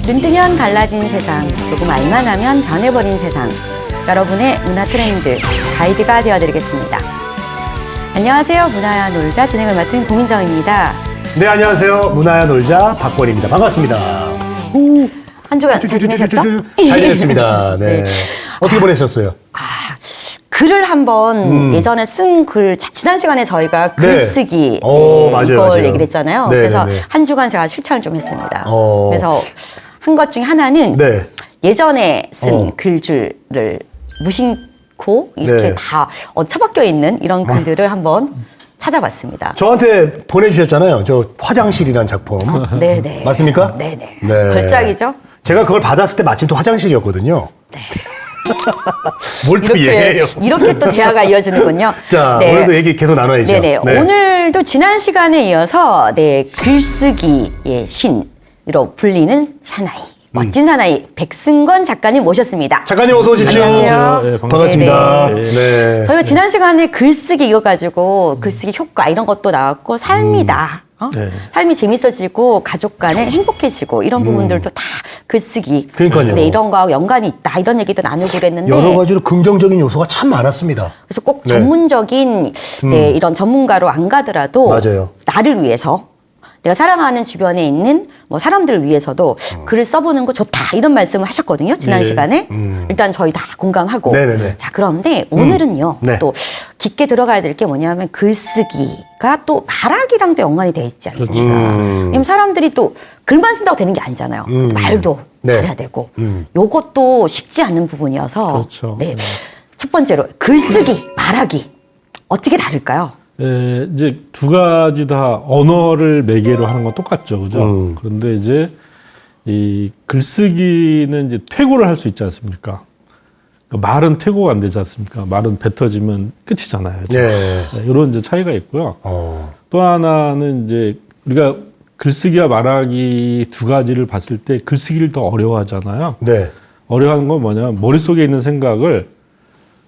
눈 뜨면 달라진 세상, 조금 알만 하면 변해버린 세상. 여러분의 문화 트렌드 가이드가 되어드리겠습니다. 안녕하세요. 문화야 놀자 진행을 맡은 고민정입니다. 네, 안녕하세요. 문화야 놀자 박권입니다. 반갑습니다. 한 주간 잘 지내셨죠? 잘 지냈습니다. 네. 어떻게 보내셨어요? 글을 한번 예전에 쓴 글, 지난 시간에 저희가 글쓰기 맞아요, 이걸 맞아요. 얘기를 했잖아요. 네, 그래서 네, 네. 한 주간 제가 실천을 좀 했습니다. 그래서 한 것 중에 하나는 네. 예전에 쓴 글줄을 무심코 이렇게 네. 다 처박혀 있는 이런 글들을 한번 찾아봤습니다. 저한테 보내주셨잖아요. 저 화장실이라는 작품. 네네. 맞습니까? 네네. 네. 걸작이죠? 제가 그걸 받았을 때 마침 또 화장실이었거든요. 네. 뭘 또 얘기해요. 이렇게 또 대화가 이어지는군요. 자, 네. 오늘도 얘기 계속 나눠야죠. 네네. 네. 오늘도 지난 시간에 이어서 글쓰기의 신으로 불리는 사나이, 멋진 사나이 백승건 작가님 모셨습니다. 작가님 어서 오십시오. 안녕하세요. 네, 반갑습니다. 네네. 네. 저희가 지난 시간에 글쓰기 이거 가지고 글쓰기 효과 이런 것도 나왔고 삶이다. 네. 삶이 재밌어지고 가족 간에 행복해지고 이런 부분들도 다 글쓰기. 그러니까요. 네, 이런 거하고 연관이 있다. 이런 얘기도 나누고 그랬는데 여러 가지로 긍정적인 요소가 참 많았습니다. 그래서 꼭 네. 전문적인 이런 전문가로 안 가더라도 맞아요. 나를 위해서 내가 사랑하는 주변에 있는 뭐 사람들을 위해서도 글을 써보는 거 좋다 이런 말씀을 하셨거든요. 지난 네. 시간에 일단 저희 다 공감하고 네네네. 자 그런데 오늘은요 네. 또 깊게 들어가야 될 게 뭐냐면 글쓰기가 또 말하기랑 또 연관이 돼 있지 않습니까? 왜냐면 사람들이 또 글만 쓴다고 되는 게 아니잖아요. 말도 네. 잘해야 되고 요것도 쉽지 않은 부분이어서 그렇죠. 네. 첫 번째로 글쓰기, 말하기 어떻게 다를까요? 이제 두 가지 다 언어를 매개로 하는 건 똑같죠, 그죠? 그런데 이제 이 글쓰기는 이제 퇴고를 할 수 있지 않습니까? 그러니까 말은 퇴고가 안 되지 않습니까? 말은 뱉어지면 끝이잖아요. 그죠? 네. 이런 이제 차이가 있고요. 또 하나는 이제 우리가 글쓰기와 말하기 두 가지를 봤을 때 글쓰기를 더 어려워하잖아요. 네. 어려워하는 건 뭐냐면 머릿속에 있는 생각을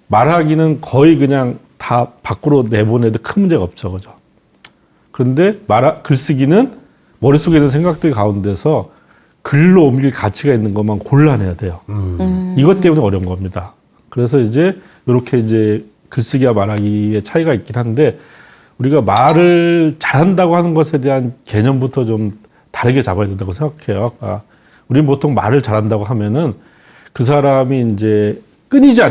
말하기는 거의 그냥 다 밖으로 내보내도 큰 문제가 없죠. 그죠? 그런데 글쓰기는 머릿속에 있는 생각들 가운데서 글로 옮길 가치가 있는 것만 골라내야 돼요. 이것 때문에 어려운 겁니다. 그래서 이제 이렇게 이제 글쓰기와 말하기의 차이가 있긴 한데 우리가 말을 잘한다고 하는 것에 대한 개념부터 좀 다르게 잡아야 된다고 생각해요. 우리는 보통 말을 잘한다고 하면은 그 사람이 이제 끊이지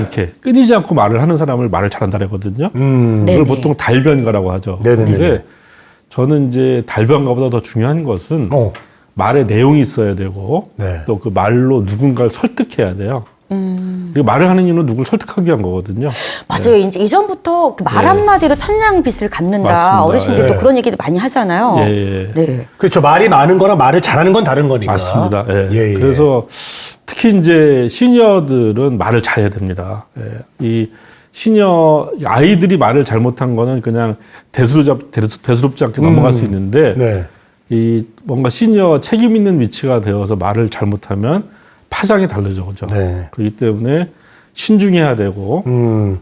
않고 말을 하는 사람을 말을 잘한다 그러거든요. 그걸 네네. 보통 달변가라고 하죠. 네네네. 그런데 저는 이제 달변가보다 더 중요한 것은 말의 내용이 있어야 되고 네. 또 그 말로 누군가를 설득해야 돼요. 그리고 말을 하는 이유는 누구를 설득하기 위한 거거든요. 맞아요. 이제 이전부터 그 말 한마디로 천냥빚을 갚는다. 맞습니다. 어르신들도 예. 그런 얘기도 많이 하잖아요. 예. 네. 그렇죠. 말이 많은 거랑 말을 잘하는 건 다른 거니까. 맞습니다. 예. 예, 예. 그래서 특히 이제 시니어들은 말을 잘해야 됩니다. 예. 이 시니어 아이들이 말을 잘못한 거는 그냥 대수롭지 않게 넘어갈 수 있는데 네. 이 뭔가 시니어 책임 있는 위치가 되어서 말을 잘못하면 파장이 다르죠, 그죠? 네. 그렇기 때문에 신중해야 되고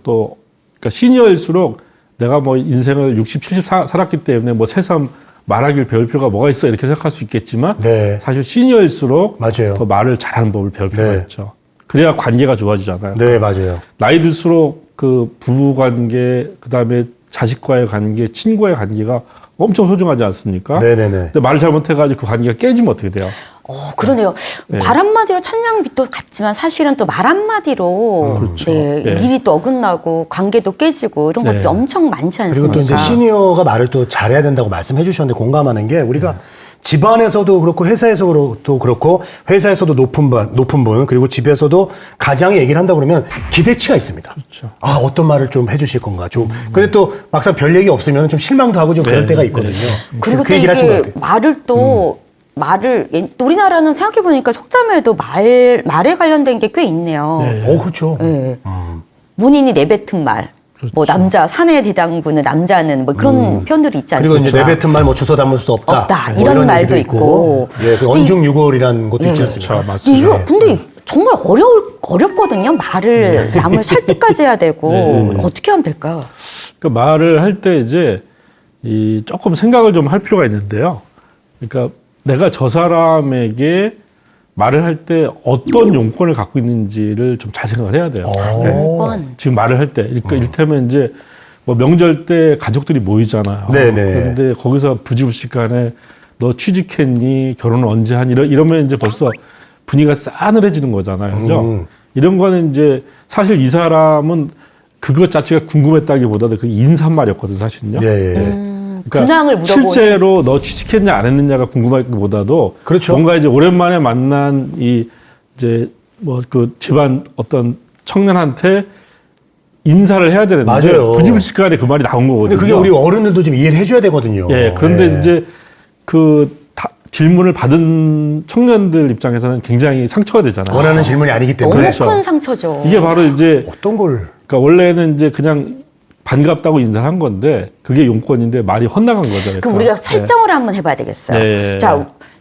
또 그러니까 시니어일수록 내가 뭐 인생을 60, 70 살았기 때문에 뭐 새삼 말하기를 배울 필요가 뭐가 있어 이렇게 생각할 수 있겠지만 네. 사실 시니어일수록 맞아요. 더 말을 잘하는 법을 배울 필요가 네. 있죠. 그래야 관계가 좋아지잖아요. 네, 맞아요. 나이 들수록 그 부부 관계, 그다음에 자식과의 관계, 친구와의 관계가 엄청 소중하지 않습니까? 네네네. 근데 말을 잘못해가지고 그 관계가 깨지면 어떻게 돼요? 그러네요. 말 한마디로 천냥빚도 같지만 사실은 또 말 한마디로 그렇죠. 네, 네. 일이 또 어긋나고 관계도 깨지고 이런 것들이 네. 엄청 많지 않습니까? 그리고 또 이제 시니어가 말을 또 잘해야 된다고 말씀해 주셨는데 공감하는 게 우리가 집안에서도 그렇고 회사에서도 그렇고 회사에서도 높은 분 그리고 집에서도 가장이 얘기를 한다 그러면 기대치가 있습니다. 그렇죠. 어떤 말을 좀 해주실 건가 좀. 근데 또 막상 별 얘기 없으면 좀 실망도 하고 좀 그럴 네, 때가 네. 있거든요. 그리고 그 또 얘기를 하신 것 이게 같아요. 말을 또 우리나라는 생각해보니까 속담에도 말에 관련된 게 꽤 있네요. 네. 그렇죠. 네. 본인이 내뱉은 말, 뭐 남자 사내 대장부는 남자는 뭐 그런 표현들이 있지 그리고 않습니까? 이제 내뱉은 말 뭐 주워 담을 수 없다. 없다. 뭐 이런 말도 얘기도 있고. 예, 그 근데 언중유골이라는 것도 있지 않습니까? 그렇죠. 맞습니다. 이거 근데 정말 어렵거든요. 말을 남을 설득까지 해야 되고 어떻게 하면 될까요? 그러니까 말을 할 때 이제 이 조금 생각을 좀 할 필요가 있는데요. 그러니까 내가 저 사람에게 말을 할 때 어떤 용건을 갖고 있는지를 좀 잘 생각을 해야 돼요. 네. 용건. 지금 말을 할 때, 그러니까 이를테면 이제 뭐 명절 때 가족들이 모이잖아요. 네네. 그런데 거기서 부지불식간에 너 취직했니? 결혼을 언제 하니? 이러면 이제 벌써 분위기가 싸늘해지는 거잖아요. 그죠? 이런 거는 이제 사실 이 사람은 그것 자체가 궁금했다기보다도 그 인사말이었거든, 사실은요. 예, 예. 그러니까 근황을 물어보는. 실제로 너 취직했냐 안 했느냐가 궁금하기보다도 그렇죠. 뭔가 이제 오랜만에 만난 이 이제 뭐 그 집안 어떤 청년한테 인사를 해야 되는데 맞아요. 부지불식간에 그 말이 나온 거거든요. 근데 그게 우리 어른들도 좀 이해를 해줘야 되거든요. 예, 그런데 예. 이제 질문을 받은 청년들 입장에서는 굉장히 상처가 되잖아요. 원하는 질문이 아니기 너무 때문에. 그렇죠. 큰 상처죠. 이게 바로 이제 어떤 걸. 그러니까 원래는 이제 그냥 반갑다고 인사를 한 건데 그게 용건인데 말이 헛나간 거죠. 그러니까. 그럼 우리가 설정을 한번 해봐야 되겠어요. 예.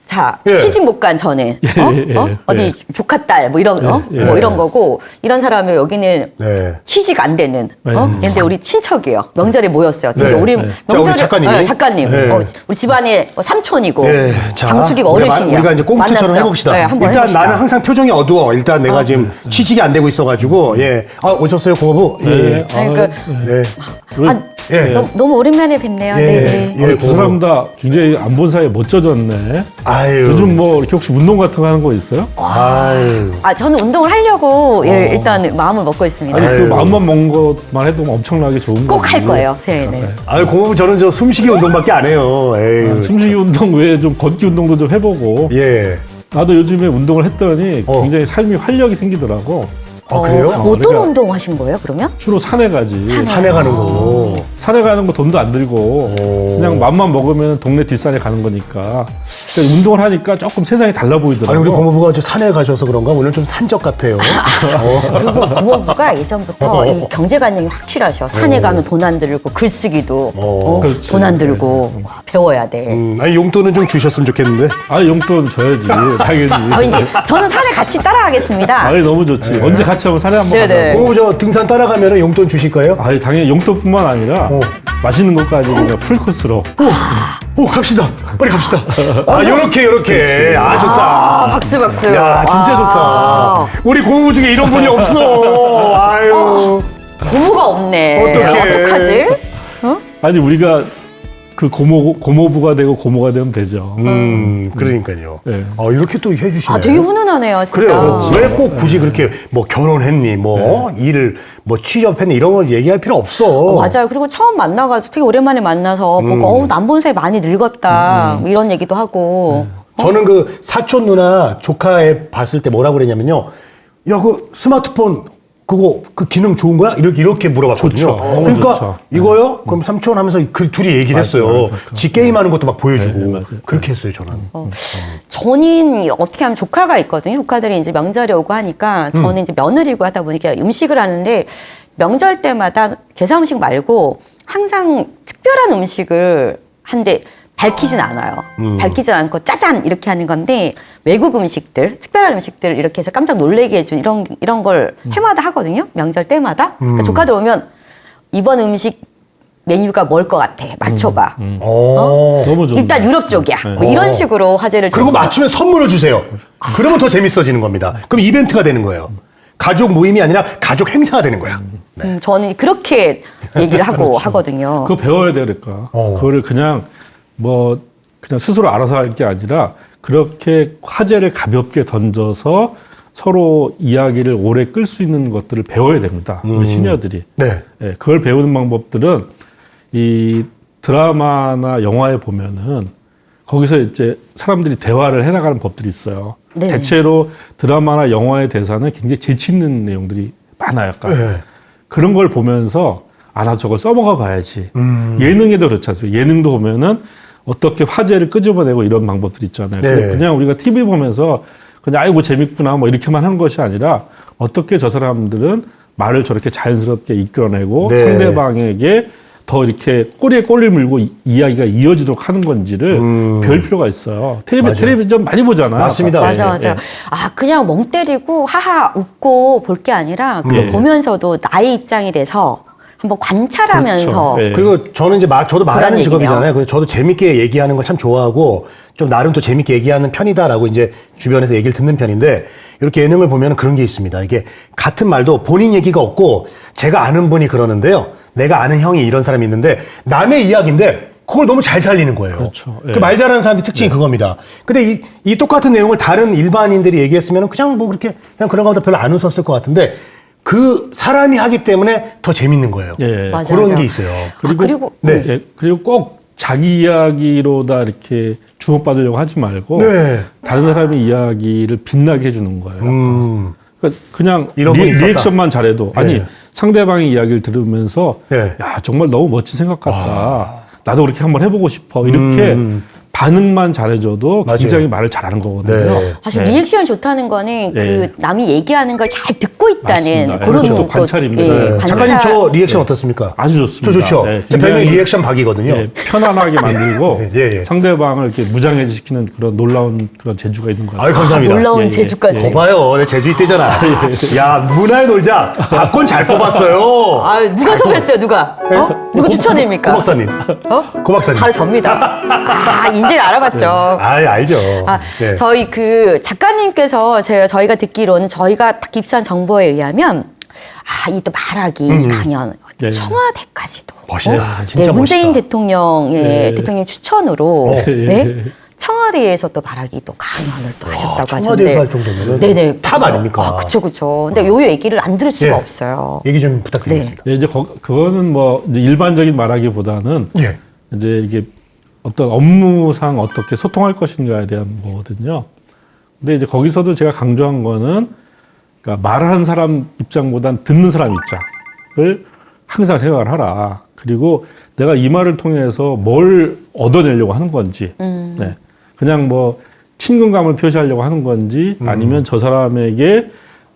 자, 예. 시집 못 간 저는 어디 예. 조카 딸 뭐 이런 예. 뭐 이런 거고 이런 사람이 여기는 네. 취직 안 되는 네. 근데 우리 친척이에요. 명절에 모였어요. 근데 네. 우리 네. 자, 우리 명절에 작가님이? 작가님 네. 우리 집안에 삼촌이고 예, 자, 장숙이가 어르신이야. 우리가 이제 꽁트처럼 만났어. 해봅시다. 네, 한번 일단 해봅시다. 나는 항상 표정이 어두워. 일단 내가 지금 취직이 안 되고 있어가지고, 예. 아, 오셨어요, 고모부? 예, 예. 그러니까 네. 아, 예. 너무 오랜만에 뵙네요. 예. 네. 예, 두 사람 다 굉장히 안 본 사이에 멋져졌네. 아유. 요즘 뭐 이렇게 혹시 운동 같은 거 하는 거 있어요? 아유. 아, 저는 운동을 하려고 일단 마음을 먹고 있습니다. 아니 그 아유. 마음만 먹은 것만 해도 엄청나게 좋은 거. 꼭 할 거예요. 새해에는. 아유, 고모부 저는 저 숨쉬기 운동밖에 안 해요. 에이. 숨쉬기 운동 외에 좀 걷기 운동도 좀 해보고. 예. 나도 요즘에 운동을 했더니 어. 굉장히 삶이 활력이 생기더라고. 아, 그래요? 어떤 그러니까- 운동 하신 거예요, 그러면? 주로 산에 가지. 산에 가는 거. 산에 가는 거 돈도 안 들고 그냥 맘만 먹으면 동네 뒷산에 가는 거니까 그러니까 운동을 하니까 조금 세상이 달라 보이더라고. 아니, 우리 고모부가 저 산에 가셔서 그런가? 오늘 좀 산적 같아요. 그리고 부모부가 예전부터 이 경제관념이 확실하셔. 산에 가면 돈 안 들고 글쓰기도 그렇지. 돈 안 들고 배워야 돼. 아니, 용돈은 좀 주셨으면 좋겠는데. 아 용돈 줘야지 당연히. 이제 저는 산에 같이 따라가겠습니다. 아니 너무 좋지. 언제 같이 한번 산에 한번 네네. 가자고. 고모부 저 등산 따라가면 용돈 주실까요? 아니 당연히 용돈뿐만 아니라 맛있는 것까지 그냥 풀 코스로. 오, 갑시다. 빨리 갑시다. 아, 요렇게. 아, 좋다. 아, 박수 박수. 야, 진짜 와. 좋다. 우리 고모부 중에 이런 분이 없어. 아유. 고모가 없네. 어떡해. 어떡하지? 아니 우리가 그 고모부가 되고 고모가 되면 되죠. 그러니까요. 네. 이렇게 또 해주시네. 아, 되게 훈훈하네요, 진짜. 그래요. 왜 꼭 굳이 그렇게 뭐 결혼했니, 뭐 일을 뭐 취업했니 이런 걸 얘기할 필요 없어. 맞아요. 그리고 처음 만나가지고 되게 오랜만에 만나서 보고 남본 사이 많이 늙었다 뭐 이런 얘기도 하고. 저는 그 사촌 누나 조카애 봤을 때 뭐라고 그랬냐면요. 야, 그 스마트폰 그거 그 기능 좋은 거야? 이렇게 물어봤거든요. 좋죠. 그러니까 좋죠. 이거요? 그럼 삼촌 하면서 그 둘이 얘기를 맞아요. 했어요. 그러니까. 지 게임하는 것도 막 보여주고 네, 맞아요. 그렇게 했어요, 저는. 저는 어떻게 하면 조카가 있거든요. 조카들이 이제 명절에 오고 하니까 저는 이제 며느리고 하다 보니까 음식을 하는데 명절 때마다 제사 음식 말고 항상 특별한 음식을 한데 밝히진 않아요. 밝히진 않고 짜잔 이렇게 하는 건데 외국 음식들, 특별한 음식들 이렇게 해서 깜짝 놀래게 해준 이런 걸 해마다 하거든요. 명절 때마다. 그러니까 조카들 오면 이번 음식 메뉴가 뭘 것 같아? 맞춰봐. 너무 좋네. 일단 유럽 쪽이야. 뭐 이런 식으로 화제를 그리고 좀- 맞추면 선물을 주세요. 그러면 더 재밌어지는 겁니다. 그럼 이벤트가 되는 거예요. 가족 모임이 아니라 가족 행사가 되는 거야. 저는 그렇게 얘기를 하고 하거든요. 그거 배워야 돼 그러니까. 그거를 그냥 그냥 스스로 알아서 할 게 아니라 그렇게 화제를 가볍게 던져서 서로 이야기를 오래 끌 수 있는 것들을 배워야 됩니다. 우리 시니어들이. 네. 예, 그걸 배우는 방법들은 이 드라마나 영화에 보면은 거기서 이제 사람들이 대화를 해나가는 법들이 있어요. 네. 대체로 드라마나 영화의 대사는 굉장히 재치 있는 내용들이 많아요. 약간. 네. 그런 걸 보면서 나 저걸 써먹어 봐야지. 예능에도 그렇지 않습니까? 예능도 보면은 어떻게 화제를 끄집어내고 이런 방법들이 있잖아요. 네. 그냥 우리가 TV 보면서 그냥 아이고 재밌구나 뭐 이렇게만 하는 것이 아니라 어떻게 저 사람들은 말을 저렇게 자연스럽게 이끌어내고 네. 상대방에게 더 이렇게 꼬리에 꼬리를 물고 이야기가 이어지도록 하는 건지를 배울 필요가 있어요. 텔레비전 많이 보잖아요. 맞습니다. 맞아. 예. 그냥 멍 때리고 하하 웃고 볼 게 아니라 그걸 네. 보면서도 나의 입장이 돼서 한번 관찰하면서 그렇죠. 예. 그리고 저는 이제 저도 말하는 그런 직업이잖아요. 그래서 저도 재밌게 얘기하는 걸 참 좋아하고 좀 나름 또 재밌게 얘기하는 편이다라고 이제 주변에서 얘기를 듣는 편인데 이렇게 예능을 보면 그런 게 있습니다. 이게 같은 말도 본인 얘기가 없고 제가 아는 분이 그러는데요. 내가 아는 형이 이런 사람이 있는데 남의 이야기인데 그걸 너무 잘 살리는 거예요. 그렇죠. 예. 그 말 잘하는 사람의 특징이 그겁니다. 근데 이 똑같은 내용을 다른 일반인들이 얘기했으면 그냥 뭐 그렇게 그냥 그런 거보다 별로 안 웃었을 것 같은데 그 사람이 하기 때문에 더 재밌는 거예요. 예. 맞아, 그런 맞아. 게 있어요. 그리고 네. 예, 그리고 꼭 자기 이야기로다 이렇게 주목받으려고 하지 말고 네. 다른 사람의 이야기를 빛나게 해주는 거예요. 그러니까 그냥 이런 분이 있었다. 리액션만 잘해도 아니 네. 상대방의 이야기를 들으면서 네. 야 정말 너무 멋진 생각 같다. 나도 그렇게 한번 해보고 싶어. 이렇게 반응만 잘해줘도 맞아요. 굉장히 말을 잘하는 거거든요. 네. 사실 네. 리액션이 좋다는 거는 그 예. 남이 얘기하는 걸 잘 듣고 있다는 맞습니다. 그런 그것도 또, 관찰입니다. 예, 네. 관찰. 작가님 저 리액션 어떻습니까? 아주 좋습니다. 저 좋죠. 네, 제 별명이 굉장히, 리액션 박이거든요. 예, 편안하게 만들고 예, 예. 상대방을 이렇게 무장해지시키는 그런 놀라운 그런 재주가 있는 것 아유, 같아요. 감사합니다. 놀라운 예, 예. 재주까지. 거봐요. 내 제주 이때잖아. 야, 문화의 놀자. 박권 잘 뽑았어요. 아, 누가 섭외했어요, 누가? 어? 누가 추천입니까? 고 박사님. 어? 고 박사님. 바로 접니다. 아, 인재를 알아봤죠. 아, 알죠. 아, 네. 저희 그 작가님께서 저희가 듣기로는 저희가 딱 입수한 정보에 의하면 이 또 말하기 강연 네. 청와대까지도 멋있다. 진짜 문재인 멋있다. 대통령의 네. 대통령 추천으로 예. 네? 청와대에서 또 말하기 또 강연을 또 하셨다고 청와대에서 하셨는데 할 정도면은 네네 탑 아닙니까? 그쵸 그쵸. 근데 요 얘기를 안 들을 수가 예. 없어요. 얘기 좀 부탁드리겠습니다. 예, 이제 그거는 뭐 이제 일반적인 말하기보다는 예. 이제 이게 어떤 업무상 어떻게 소통할 것인가에 대한 거거든요. 근데 이제 거기서도 제가 강조한 거는 그러니까 말하는 사람 입장보단 듣는 사람 입장을 항상 생각을 하라. 그리고 내가 이 말을 통해서 뭘 얻어내려고 하는 건지, 네. 그냥 뭐 친근감을 표시하려고 하는 건지, 아니면 저 사람에게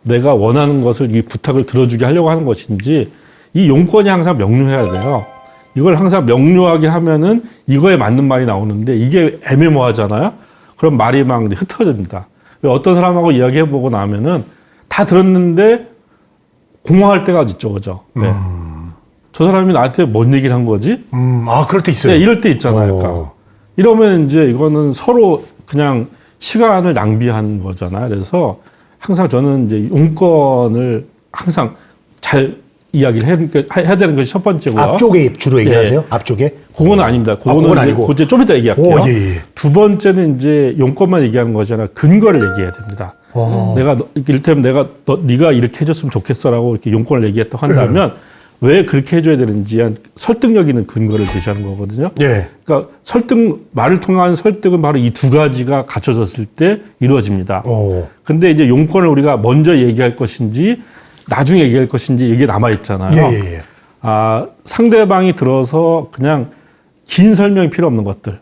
내가 원하는 것을 이 부탁을 들어주게 하려고 하는 것인지, 이 용건이 항상 명료해야 돼요. 이걸 항상 명료하게 하면은 이거에 맞는 말이 나오는데 이게 애매모호하잖아요. 그럼 말이 막 흩어집니다. 어떤 사람하고 이야기해보고 나면은 다 들었는데 공허할 때가 있죠, 그죠? 네. 저 사람이 나한테 뭔 얘기를 한 거지? 그럴 때 있어요. 네, 이럴 때 있잖아요. 그러니까. 이러면 이제 이거는 서로 그냥 시간을 낭비한 거잖아요. 그래서 항상 저는 이제 용건을 항상 잘 이야기를 해야 되는 것이 첫 번째고요. 앞쪽에 주로 얘기하세요? 예. 앞쪽에? 그거는 아닙니다. 그건 그거는 아니고. 이제 좀 이따 얘기할게요. 오, 예, 예. 두 번째는 이제 용건만 얘기하는 거잖아. 근거를 얘기해야 됩니다. 내가 이를테면 네가 이렇게 해줬으면 좋겠어라고 이렇게 용건을 얘기했다고 한다면 왜 그렇게 해줘야 되는지 한 설득력 있는 근거를 제시하는 거거든요. 예. 그러니까 말을 통한 설득은 바로 이 두 가지가 갖춰졌을 때 이루어집니다. 근데 이제 용건을 우리가 먼저 얘기할 것인지 나중에 얘기할 것인지 이게 남아 있잖아요. 예. 상대방이 들어서 그냥 긴 설명이 필요 없는 것들,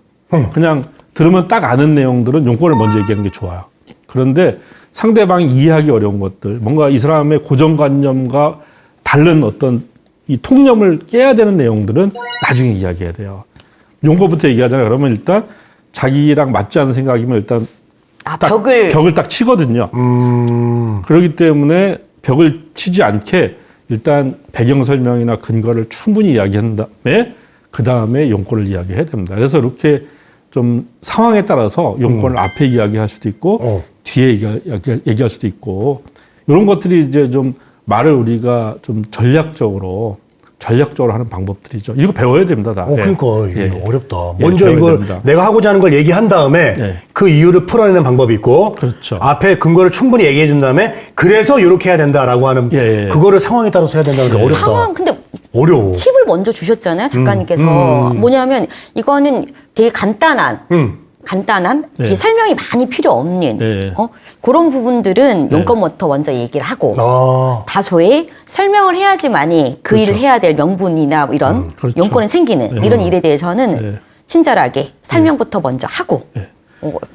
그냥 들으면 딱 아는 내용들은 용건을 먼저 얘기하는 게 좋아요. 그런데 상대방이 이해하기 어려운 것들, 뭔가 이 사람의 고정관념과 다른 어떤 이 통념을 깨야 되는 내용들은 나중에 이야기해야 돼요. 용건부터 얘기하잖아요. 그러면 일단 자기랑 맞지 않는 생각이면 일단 벽을 딱 치거든요. 그렇기 때문에 벽을 치지 않게 일단 배경 설명이나 근거를 충분히 이야기한 다음에 그 다음에 용건을 이야기해야 됩니다. 그래서 이렇게 좀 상황에 따라서 용건을 앞에 이야기할 수도 있고 뒤에 얘기할 수도 있고 이런 것들이 이제 좀 말을 우리가 좀 전략적으로 하는 방법들이죠. 이거 배워야 됩니다. 다. 그러니까 이게 어렵다. 예, 먼저 이걸 됩니다. 내가 하고자 하는 걸 얘기한 다음에 예. 그 이유를 풀어내는 방법이 있고 그렇죠. 앞에 근거를 충분히 얘기해 준 다음에 그래서 이렇게 해야 된다라고 하는 예. 그거를 상황에 따라서 해야 된다는 게 어렵다. 상황 근데 어려워. 팁을 먼저 주셨잖아요, 작가님께서. 뭐냐면 이거는 되게 간단한 네. 설명이 많이 필요 없는 네. 그런 부분들은 용건부터 먼저 얘기를 하고 다소의 설명을 해야지만이 그 일을 해야 될 명분이나 뭐 이런 그렇죠. 용건이 생기는 이런 일에 대해서는 친절하게 설명부터 먼저 하고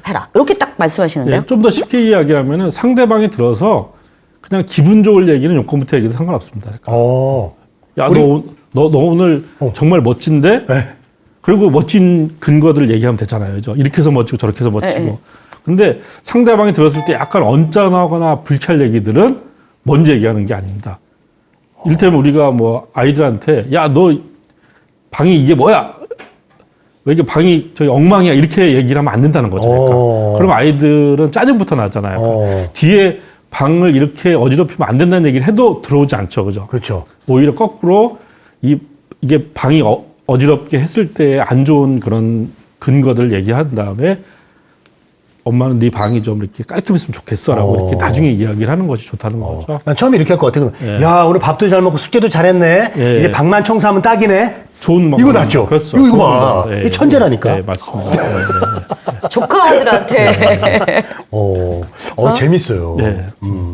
해라. 이렇게 딱 말씀하시는데요. 좀 더 쉽게 이야기하면은 상대방이 들어서 그냥 기분 좋을 얘기는 용건부터 얘기해도 상관없습니다. 야, 너 오늘 정말 멋진데? 네. 그리고 멋진 근거들을 얘기하면 되잖아요. 그죠? 이렇게 해서 멋지고 저렇게 해서 멋지고. 네. 근데 상대방이 들었을 때 약간 언짢아하거나 불쾌할 얘기들은 먼저 얘기하는 게 아닙니다. 이를테면 우리가 뭐 아이들한테 야, 너 방이 이게 뭐야? 왜 이게 방이 저기 엉망이야? 이렇게 얘기를 하면 안 된다는 거죠. 그러니까. 그럼 아이들은 짜증부터 나잖아요. 그러니까 뒤에 방을 이렇게 어지럽히면 안 된다는 얘기를 해도 들어오지 않죠. 그죠? 그렇죠. 오히려 거꾸로 이게 방이 어지럽게 했을 때 안 좋은 그런 근거들 얘기한 다음에 엄마는 네 방이 좀 이렇게 깔끔했으면 좋겠어라고 이렇게 나중에 이야기를 하는 것이 좋다는 거죠. 난 처음에 이렇게 할 것 같아. 예. 야, 오늘 밥도 잘 먹고 숙제도 잘했네. 예. 이제 방만 청소하면 딱이네. 좋은 방법. 이거 낫죠? 그렇죠. 이거 좋은 봐. 방법. 이게 천재라니까. 네, 맞습니다. 조카들한테. 재밌어요. 네.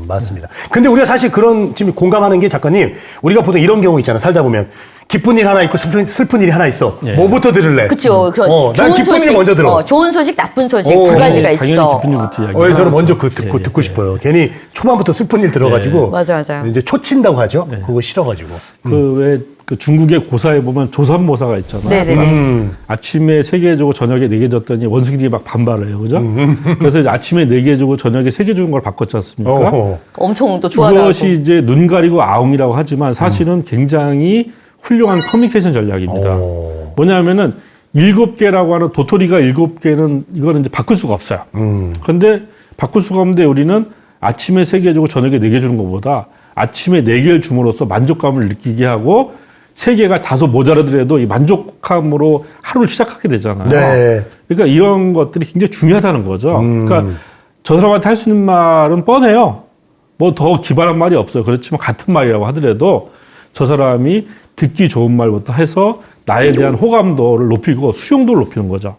맞습니다. 근데 우리가 사실 그런, 지금 공감하는 게 작가님, 우리가 보통 이런 경우 있잖아. 살다 보면. 기쁜 일 하나 있고 슬픈 일이 하나 있어. 예. 뭐부터 들을래? 그쵸. 난 기쁜 일 먼저 들어. 좋은 소식, 나쁜 소식 어, 두 가지가 당연히 있어. 기쁜 일부터 이야기. 저는 먼저 듣고 싶어요. 괜히 초반부터 슬픈 일 들어가지고. 맞아요. 이제 초친다고 하죠. 그거 싫어가지고. 그 중국의 고사에 보면 조선모사가 있잖아요. 네네네. 아침에 3개 주고 저녁에 4개 줬더니 원숭이들이 막 반발을 해요. 그죠? 그래서 이제 아침에 4개 주고 저녁에 3개 주는 걸 바꿨지 않습니까? 엄청 또 좋아하고. 그것이 이제 눈 가리고 아웅이라고 하지만 사실은 굉장히 훌륭한 커뮤니케이션 전략입니다. 뭐냐면은 7개라고 하는 도토리가 7개는 이거는 이제 바꿀 수가 없어요. 그런데 바꿀 수가 없는데 우리는 아침에 3개 주고 저녁에 4개 주는 것보다 아침에 4개를 줌으로써 만족감을 느끼게 하고 3개가 다소 모자라더라도 이 만족감으로 하루를 시작하게 되잖아요. 네. 그러니까 이런 것들이 굉장히 중요하다는 거죠. 그러니까 저 사람한테 할 수 있는 말은 뻔해요. 뭐 더 기발한 말이 없어요. 그렇지만 같은 말이라고 하더라도 저 사람이 듣기 좋은 말부터 해서 나에 대한 호감도를 높이고 수용도를 높이는 거죠.